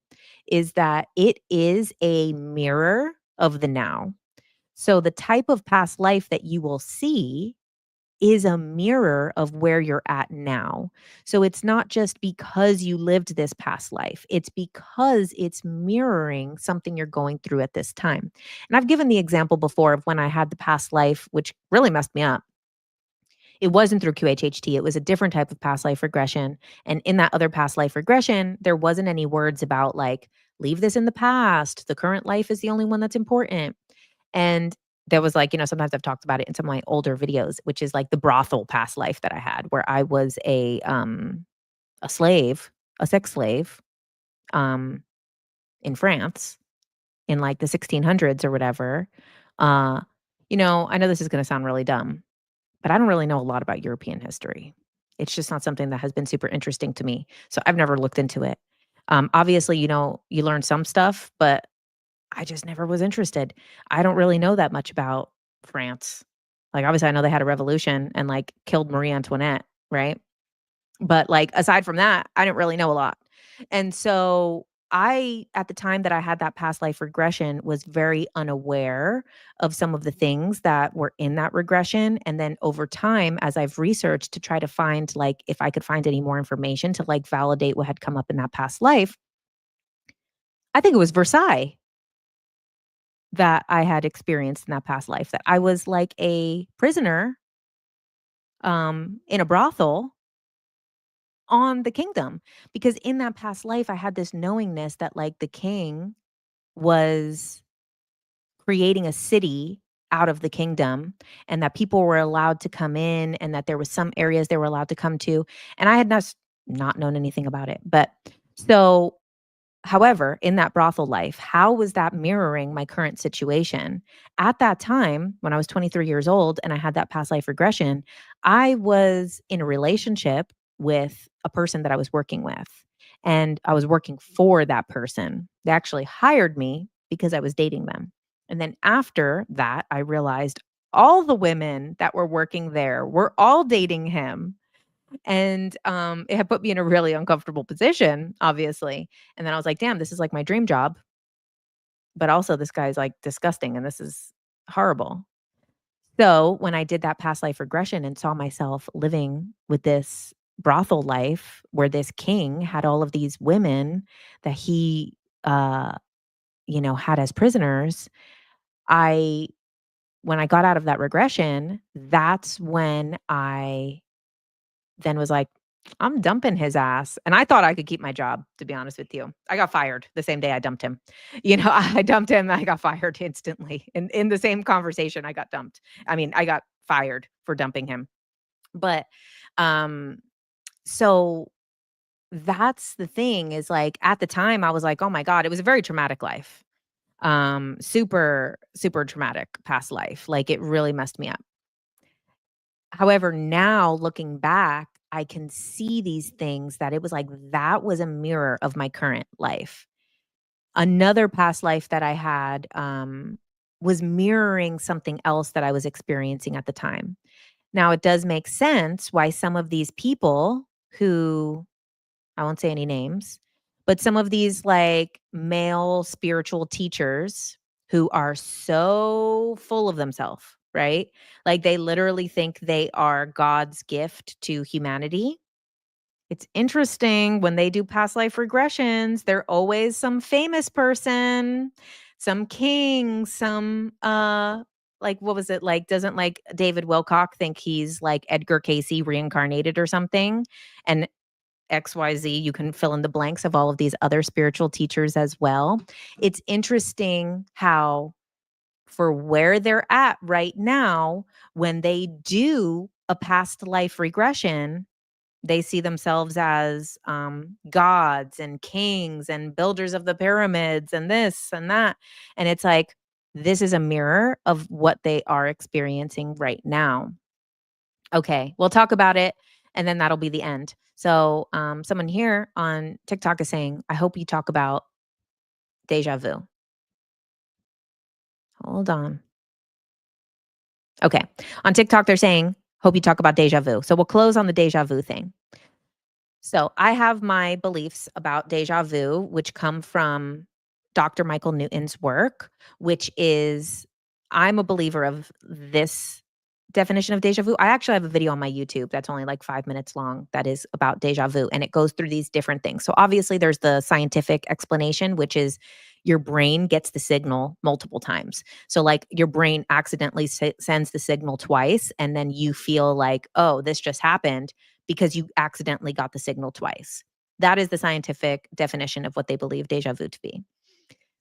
is that it is a mirror of the now. So the type of past life that you will see is a mirror of where you're at now. So it's not just because you lived this past life, it's because it's mirroring something you're going through at this time. And I've given the example before of when I had the past life, which really messed me up. It wasn't through QHHT, it was a different type of past life regression. And in that other past life regression, there wasn't any words about like, leave this in the past. The current life is the only one that's important. And there was like, sometimes I've talked about it in some of my older videos, which is like the brothel past life that I had, where I was a slave, a sex slave, um, in France in like the 1600s or whatever. Uh, I know this is going to sound really dumb, but I don't really know a lot about European history. It's just not something that has been super interesting to me. So I've never looked into it. Obviously, you learn some stuff, but I just never was interested. I don't really know that much about France. Like, obviously, I know they had a revolution and like killed Marie Antoinette, right? But like, aside from that, I didn't really know a lot. And so at the time that I had that past life regression, was very unaware of some of the things that were in that regression. And then over time, as I've researched to try to find like if I could find any more information to like validate what had come up in that past life, I think it was Versailles that I had experienced in that past life, that I was like a prisoner in a brothel on the kingdom. Because in that past life, I had this knowingness that like the king was creating a city out of the kingdom and that people were allowed to come in and that there was some areas they were allowed to come to. And I had not known anything about it. But so however, in that brothel life, how was that mirroring my current situation? At that time, when I was 23 years old and I had that past life regression, I was in a relationship with a person that I was working with. And I was working for that person. They actually hired me because I was dating them. And then after that, I realized all the women that were working there were all dating him. And, it had put me in a really uncomfortable position, obviously. And then I was like, "Damn, this is like my dream job, but also this guy's like disgusting and this is horrible." So, when I did that past life regression and saw myself living with this brothel life where this king had all of these women that he, uh, had as prisoners, I when I got out of that regression, that's when I then was like, I'm dumping his ass. And I thought I could keep my job, to be honest with you. I got fired the same day I dumped him. I dumped him, I got fired instantly. In the same conversation, I got dumped. I mean, I got fired for dumping him. But um, so that's the thing is like at the time I was like, oh my God, it was a very traumatic life. Super, super traumatic past life. Like it really messed me up. However, now looking back, I can see these things that it was like that was a mirror of my current life. Another past life that I had was mirroring something else that I was experiencing at the time. Now, it does make sense why some of these people who I won't say any names, but some of these like male spiritual teachers who are so full of themselves, right? Like they literally think they are God's gift to humanity. It's interesting when they do past life regressions, they're always some famous person, some king, some like what was it like doesn't like David Wilcock think he's like Edgar Casey reincarnated or something? And XYZ, you can fill in the blanks of all of these other spiritual teachers as well. It's interesting how, for where they're at right now, when they do a past life regression, they see themselves as gods and kings and builders of the pyramids and this and that. And it's like, This is a mirror of what they are experiencing right now. Okay, we'll talk about it, and then that'll be the end. So, someone here on TikTok is saying, I hope you talk about deja vu. Hold on. Okay. On TikTok, they're saying, hope you talk about deja vu. So we'll close on the deja vu thing. So I have my beliefs about deja vu, which come from Dr. Michael Newton's work, which is, I'm a believer of this definition of deja vu. I actually have a video on my YouTube that's only like 5 minutes long that is about deja vu, and it goes through these different things. So obviously, there's the scientific explanation, which is your brain gets the signal multiple times. So, like, your brain accidentally sends the signal twice, and then you feel like, oh, this just happened because you accidentally got the signal twice. That is the scientific definition of what they believe deja vu to be.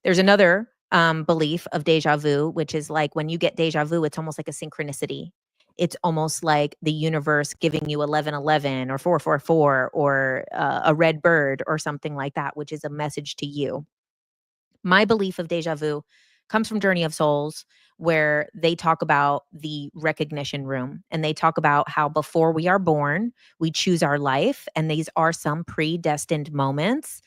There's another belief of deja vu, which is like when you get deja vu, it's almost like a synchronicity. It's almost like the universe giving you 1111 or 444 or a red bird or something like that, which is a message to you. My belief of deja vu comes from Journey of Souls, where they talk about the recognition room, and they talk about how before we are born, we choose our life. And these are some predestined moments,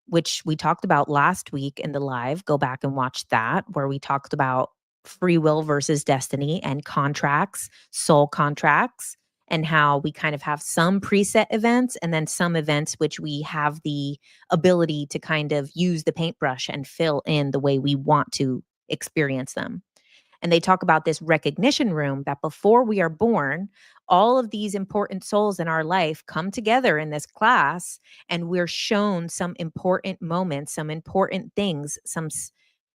which we talked about last week in the live. Go back and watch that, where we talked about free will versus destiny and contracts, soul contracts, and how we kind of have some preset events and then some events which we have the ability to kind of use the paintbrush and fill in the way we want to experience them. And they talk about this recognition room, that before we are born, all of these important souls in our life come together in this class, and we're shown some important moments, some important things,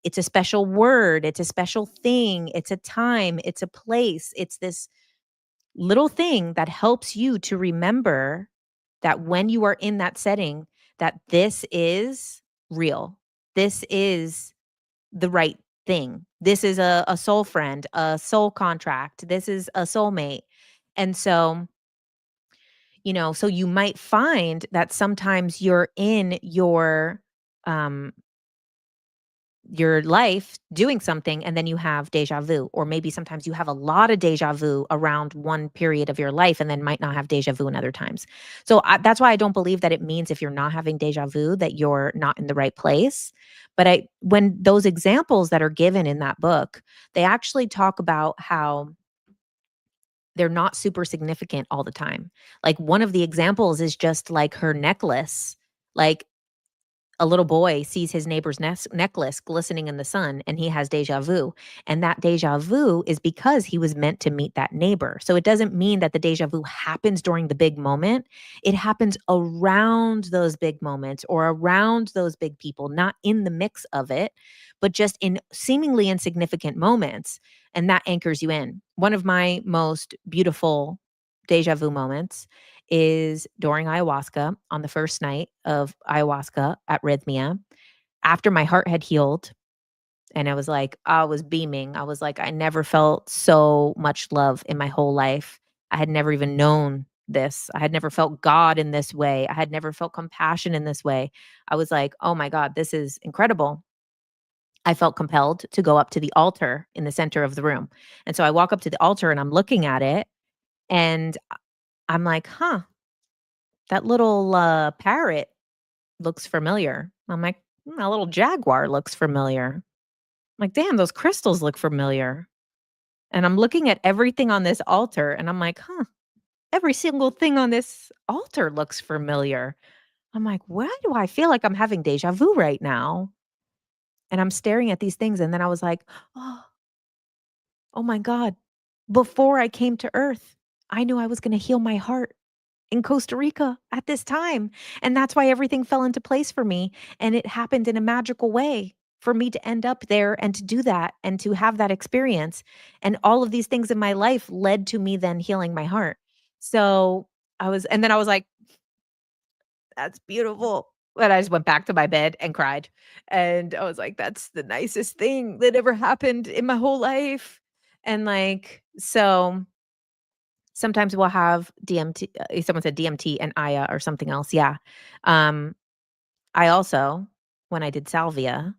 it's a special word, it's a special thing, it's a time, it's a place, it's this little thing that helps you to remember that when you are in that setting, that this is real. This is the right thing. This is a soul friend, a soul contract. This is a soulmate. And so, so you might find that sometimes you're in um your life doing something, and then you have deja vu, or maybe sometimes you have a lot of deja vu around one period of your life and then might not have deja vu in other times. So that's why I don't believe that it means if you're not having deja vu that you're not in the right place. But when those examples that are given in that book, they actually talk about how they're not super significant all the time. Like, one of the examples is just like her necklace. Like, a little boy sees his neighbor's necklace glistening in the sun, and he has deja vu. And that deja vu is because he was meant to meet that neighbor. So it doesn't mean that the deja vu happens during the big moment. It happens around those big moments or around those big people, not in the mix of it, but just in seemingly insignificant moments. And that anchors you in. One of my most beautiful deja vu moments is during ayahuasca, on the first night of ayahuasca at Rhythmia, after my heart had healed. And I was beaming. I was like, I never felt so much love in my whole life. I had never even known this. I had never felt God in this way. I had never felt compassion in this way. I was like, oh my God, this is incredible. I felt compelled to go up to the altar in the center of the room. And so I walk up to the altar and I'm looking at it, and I'm like, huh, that little parrot looks familiar. I'm like, a little jaguar looks familiar. I'm like, damn, those crystals look familiar. And I'm looking at everything on this altar, and I'm like, huh, every single thing on this altar looks familiar. I'm like, why do I feel like I'm having deja vu right now? And I'm staring at these things, and then I was like, oh, oh my God. Before I came to Earth, I knew I was going to heal my heart in Costa Rica at this time. And that's why everything fell into place for me. And it happened in a magical way for me to end up there and to do that and to have that experience. And all of these things in my life led to me then healing my heart. So and then I was like, that's beautiful. But I just went back to my bed and cried. And I was like, that's the nicest thing that ever happened in my whole life. And so sometimes we'll have DMT. Someone said DMT and Aya or something else. Yeah. Um, I also, when I did Salvia,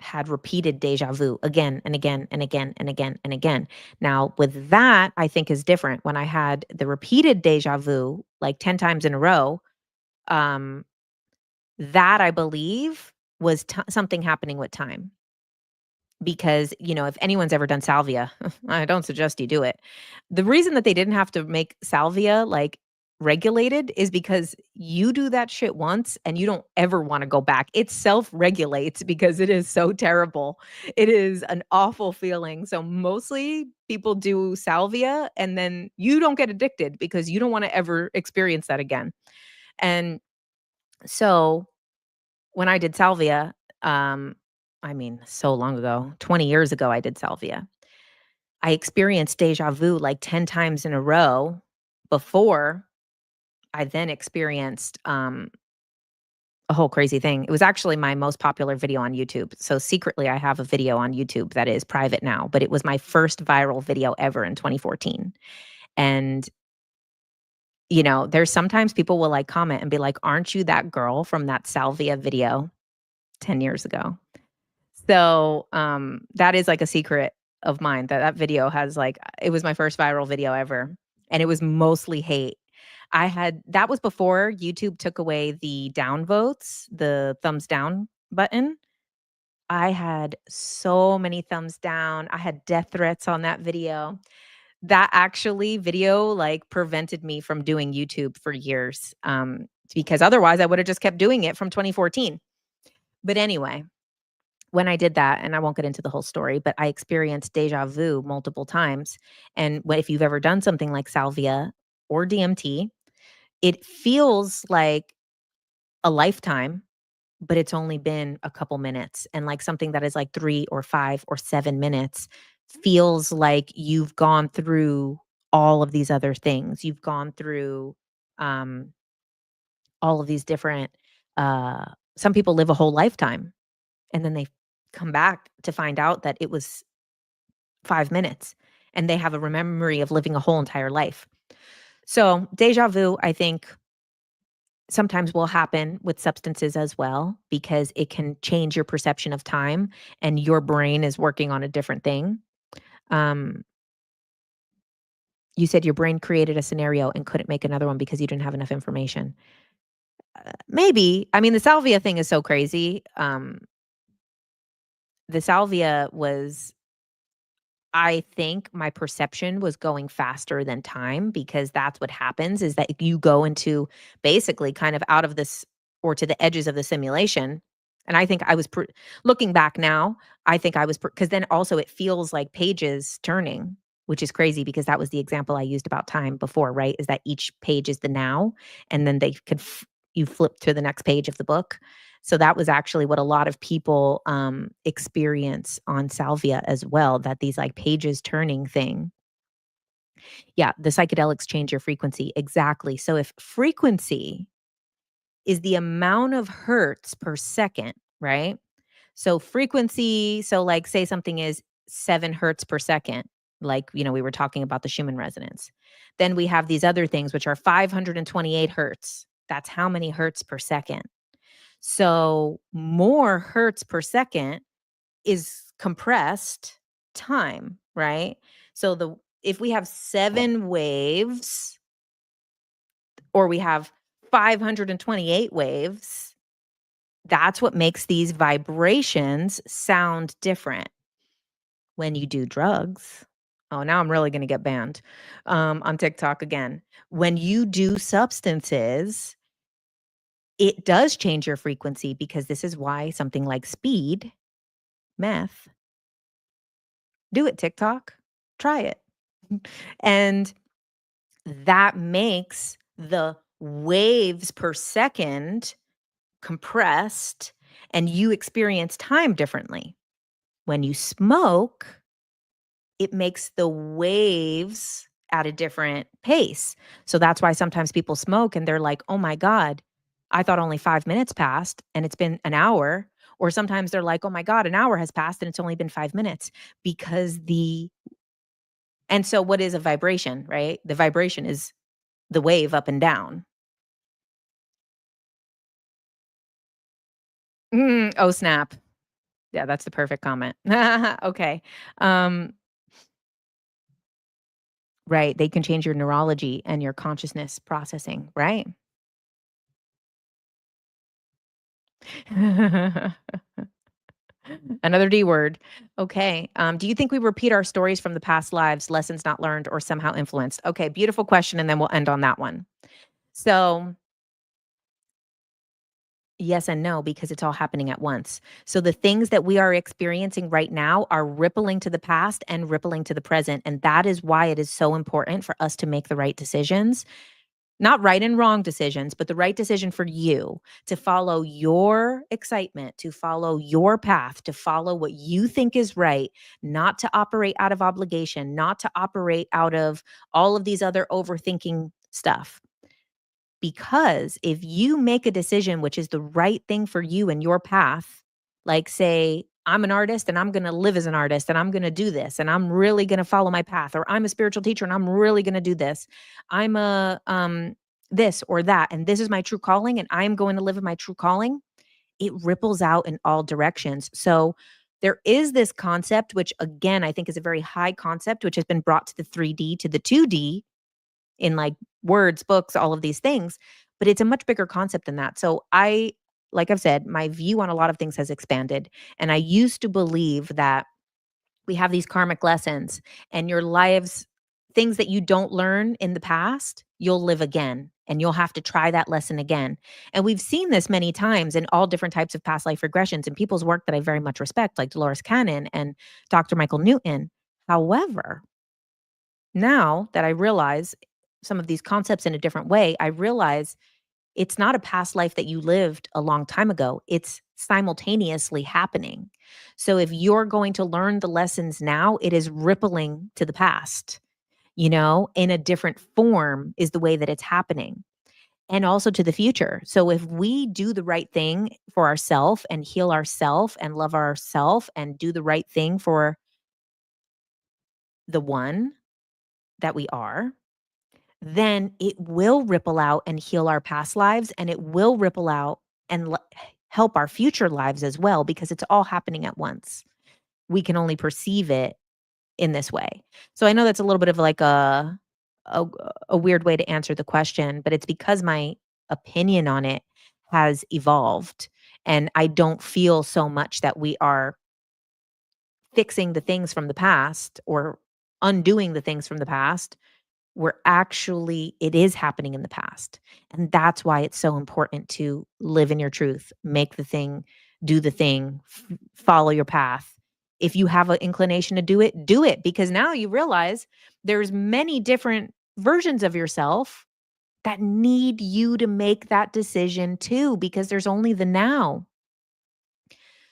had repeated deja vu again and again and again and again and again. Now, with that, I think is different. When I had the repeated deja vu like 10 times in a row, um, that I believe was something happening with time. Because, if anyone's ever done salvia, I don't suggest you do it. The reason that they didn't have to make salvia, like, regulated is because you do that shit once and you don't ever wanna go back. It self-regulates because it is so terrible. It is an awful feeling. So, mostly people do salvia and then you don't get addicted because you don't wanna ever experience that again. And so when I did salvia, um, I mean, so long ago, 20 years ago, I did salvia. I experienced deja vu like 10 times in a row before I then experienced a whole crazy thing. It was actually my most popular video on YouTube. So secretly, I have a video on YouTube that is private now, but it was my first viral video ever in 2014. And, there's sometimes people will like comment and be like, "Aren't you that girl from that salvia video 10 years ago?" So, that is like a secret of mine that video has like it was my first viral video ever, and it was mostly hate. That was before YouTube took away the down votes, the thumbs down button. I had so many thumbs down. I had death threats on that video. That actually video, like, prevented me from doing YouTube for years, because otherwise I would have just kept doing it from 2014. But anyway, when I did that, and I won't get into the whole story, but I experienced deja vu multiple times. And if you've ever done something like salvia or DMT, it feels like a lifetime, but it's only been a couple minutes. And like something that is like 3 or 5 or 7 minutes feels like you've gone through all of these other things. You've gone through um, all of these different, uh, some people live a whole lifetime and then they come back to find out that it was 5 minutes and they have a memory of living a whole entire life. So, deja vu, I think sometimes will happen with substances as well because it can change your perception of time and your brain is working on a different thing. Um, you said your brain created a scenario and couldn't make another one because you didn't have enough information. Maybe. I mean, the salvia thing is so crazy. The salvia was I think my perception was going faster than time because that's what happens is that you go into basically kind of out of this or to the edges of the simulation. And I think I was looking back now, I think I was because then also it feels like pages turning, which is crazy because that was the example I used about time before, right? Is that each page is the now and then they could you flip to the next page of the book. So that was actually what a lot of people experience on salvia as well, that these like pages turning thing. Yeah, the psychedelics change your frequency. Exactly. So if frequency is the amount of hertz per second, right? So frequency, so like say something is 7 hertz per second, like, we were talking about the Schumann resonance. Then we have these other things, which are 528 hertz. That's how many hertz per second. So more hertz per second is compressed time, right? So if we have 7 waves or we have 528 waves, that's what makes these vibrations sound different. When you do drugs, oh, now I'm really gonna get banned on TikTok again. When you do substances, it does change your frequency because this is why something like speed, meth, do it, TikTok, try it. And that makes the waves per second compressed and you experience time differently. When you smoke, it makes the waves at a different pace. So that's why sometimes people smoke and they're like, "Oh my God, I thought only 5 minutes passed and it's been an hour." Or sometimes they're like, "Oh my God, an hour has passed and it's only been 5 minutes." Because and so what is a vibration, right? The vibration is the wave up and down. Oh, snap. Yeah, that's the perfect comment. Okay. Um, right, they can change your neurology and your consciousness processing, right? Another D word. Okay. Do you think we repeat our stories from the past lives, lessons not learned, or somehow influenced? Okay, beautiful question, and then we'll end on that one. So, yes and no, because it's all happening at once. So, the things that we are experiencing right now are rippling to the past and rippling to the present. And that is why it is so important for us to make the right decisions. Not right and wrong decisions, but the right decision for you to follow your excitement, to follow your path, to follow what you think is right, not to operate out of obligation, not to operate out of all of these other overthinking stuff. Because if you make a decision which is the right thing for you and your path, like say, I'm an artist and I'm going to live as an artist and I'm going to do this and I'm really going to follow my path, or I'm a spiritual teacher and I'm really going to do this. I'm a this or that and this is my true calling and I'm going to live in my true calling. It ripples out in all directions. So there is this concept which again I think is a very high concept which has been brought to the 3D to the 2D in like words, books, all of these things, but it's a much bigger concept than that. So like I've said, my view on a lot of things has expanded. And I used to believe that we have these karmic lessons and your lives, things that you don't learn in the past, you'll live again and you'll have to try that lesson again. And we've seen this many times in all different types of past life regressions and people's work that I very much respect, like Dolores Cannon and Dr. Michael Newton. However, now that I realize some of these concepts in a different way, I realize it's not a past life that you lived a long time ago. It's simultaneously happening. So if you're going to learn the lessons now, it is rippling to the past, in a different form is the way that it's happening. And also to the future. So if we do the right thing for ourselves and heal ourselves and love ourselves and do the right thing for the one that we are, then it will ripple out and heal our past lives and it will ripple out and help our future lives as well because it's all happening at once. We can only perceive it in this way. So I know that's a little bit of like a a weird way to answer the question, but it's because my opinion on it has evolved and I don't feel so much that we are fixing the things from the past or undoing the things from the past. We're actually it is happening in the past. And that's why it's so important to live in your truth, make the thing, do the thing, follow your path. If you have an inclination to do it because now you realize there's many different versions of yourself that need you to make that decision too because there's only the now.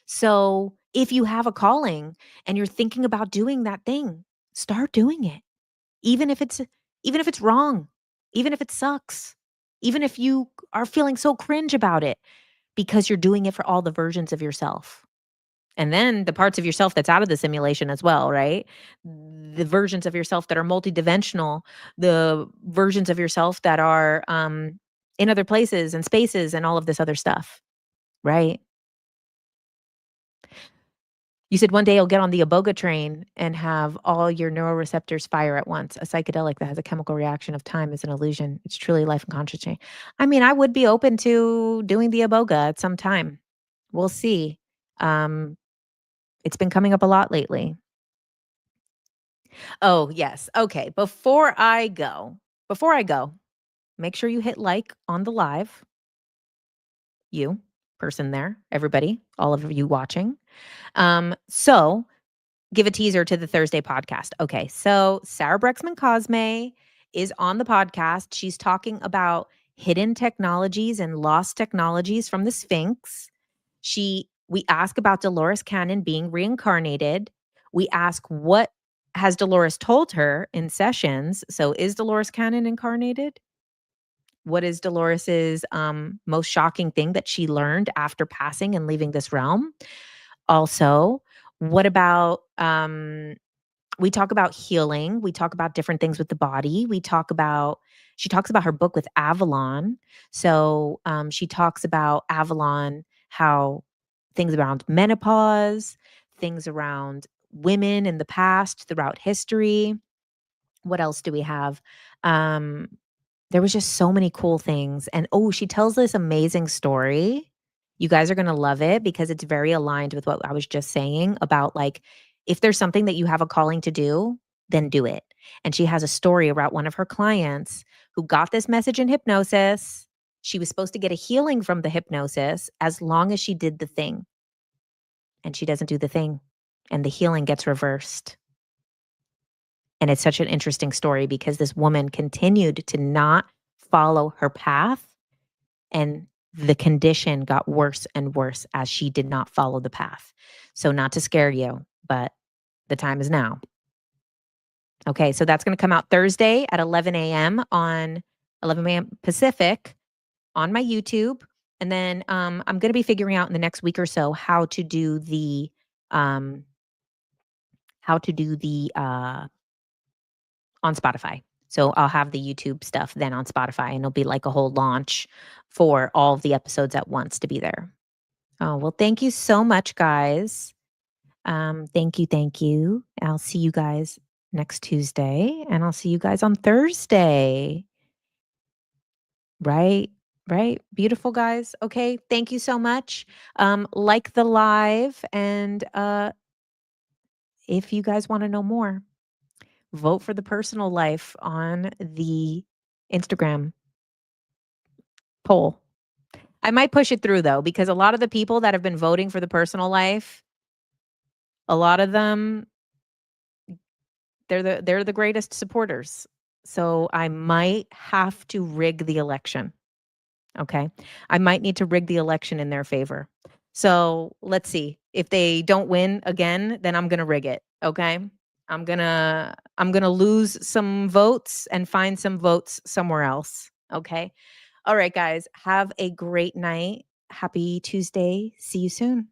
So, if you have a calling and you're thinking about doing that thing, start doing it. Even if it's even if it's wrong, even if it sucks, even if you are feeling so cringe about it because you're doing it for all the versions of yourself. And then the parts of yourself that's out of the simulation as well, right? The versions of yourself that are multidimensional, the versions of yourself that are in other places and spaces and all of this other stuff, right? You said one day you'll get on the iboga train and have all your neuroreceptors fire at once. A psychedelic that has a chemical reaction of time is an illusion. It's truly life and conscious change. I mean, I would be open to doing the iboga at some time. We'll see. Um, it's been coming up a lot lately. Oh, yes. Okay. Before I go, make sure you hit like on the live. You, person there, everybody, all of you watching. So give a teaser to the Thursday podcast. Okay, so Sarah Brexman Cosme is on the podcast. She's talking about hidden technologies and lost technologies from the Sphinx. We ask about Dolores Cannon being reincarnated. We ask what has Dolores told her in sessions. So is Dolores Cannon incarnated? What is Dolores's most shocking thing that she learned after passing and leaving this realm? Also, what about we talk about healing, we talk about different things with the body. She talks about her book with Avalon. So, she talks about Avalon, how things around menopause, things around women in the past, throughout history. What else do we have? There was just so many cool things. And she tells this amazing story. You guys are going to love it because it's very aligned with what I was just saying about, like, if there's something that you have a calling to do, then do it. And she has a story about one of her clients who got this message in hypnosis. She was supposed to get a healing from the hypnosis as long as she did the thing. And she doesn't do the thing. And the healing gets reversed. And it's such an interesting story because this woman continued to not follow her path, and the condition got worse and worse as she did not follow the path. So, not to scare you, but the time is now. Okay, so that's going to come out Thursday at 11 a.m. on 11 a.m. Pacific on my YouTube. And then I'm going to be figuring out in the next week or so how to do the on Spotify. So I'll have the YouTube stuff then on Spotify, and it'll be like a whole launch for all of the episodes at once to be there. Oh, well, thank you so much, guys. Thank you. Thank you. I'll see you guys next Tuesday, and I'll see you guys on Thursday. Right. Right. Beautiful, guys. Okay. Thank you so much. Like the live, and if you guys want to know more, vote for the personal life on the Instagram poll. I might push it through though, because a lot of the people that have been voting for the personal life, a lot of them, they're the greatest supporters. So I might have to rig the election. Okay. I might need to rig the election in their favor. So let's see. If they don't win again, then I'm gonna rig it. Okay. I'm gonna lose some votes and find some votes somewhere else. Okay. All right, guys. Have a great night. Happy Tuesday. See you soon.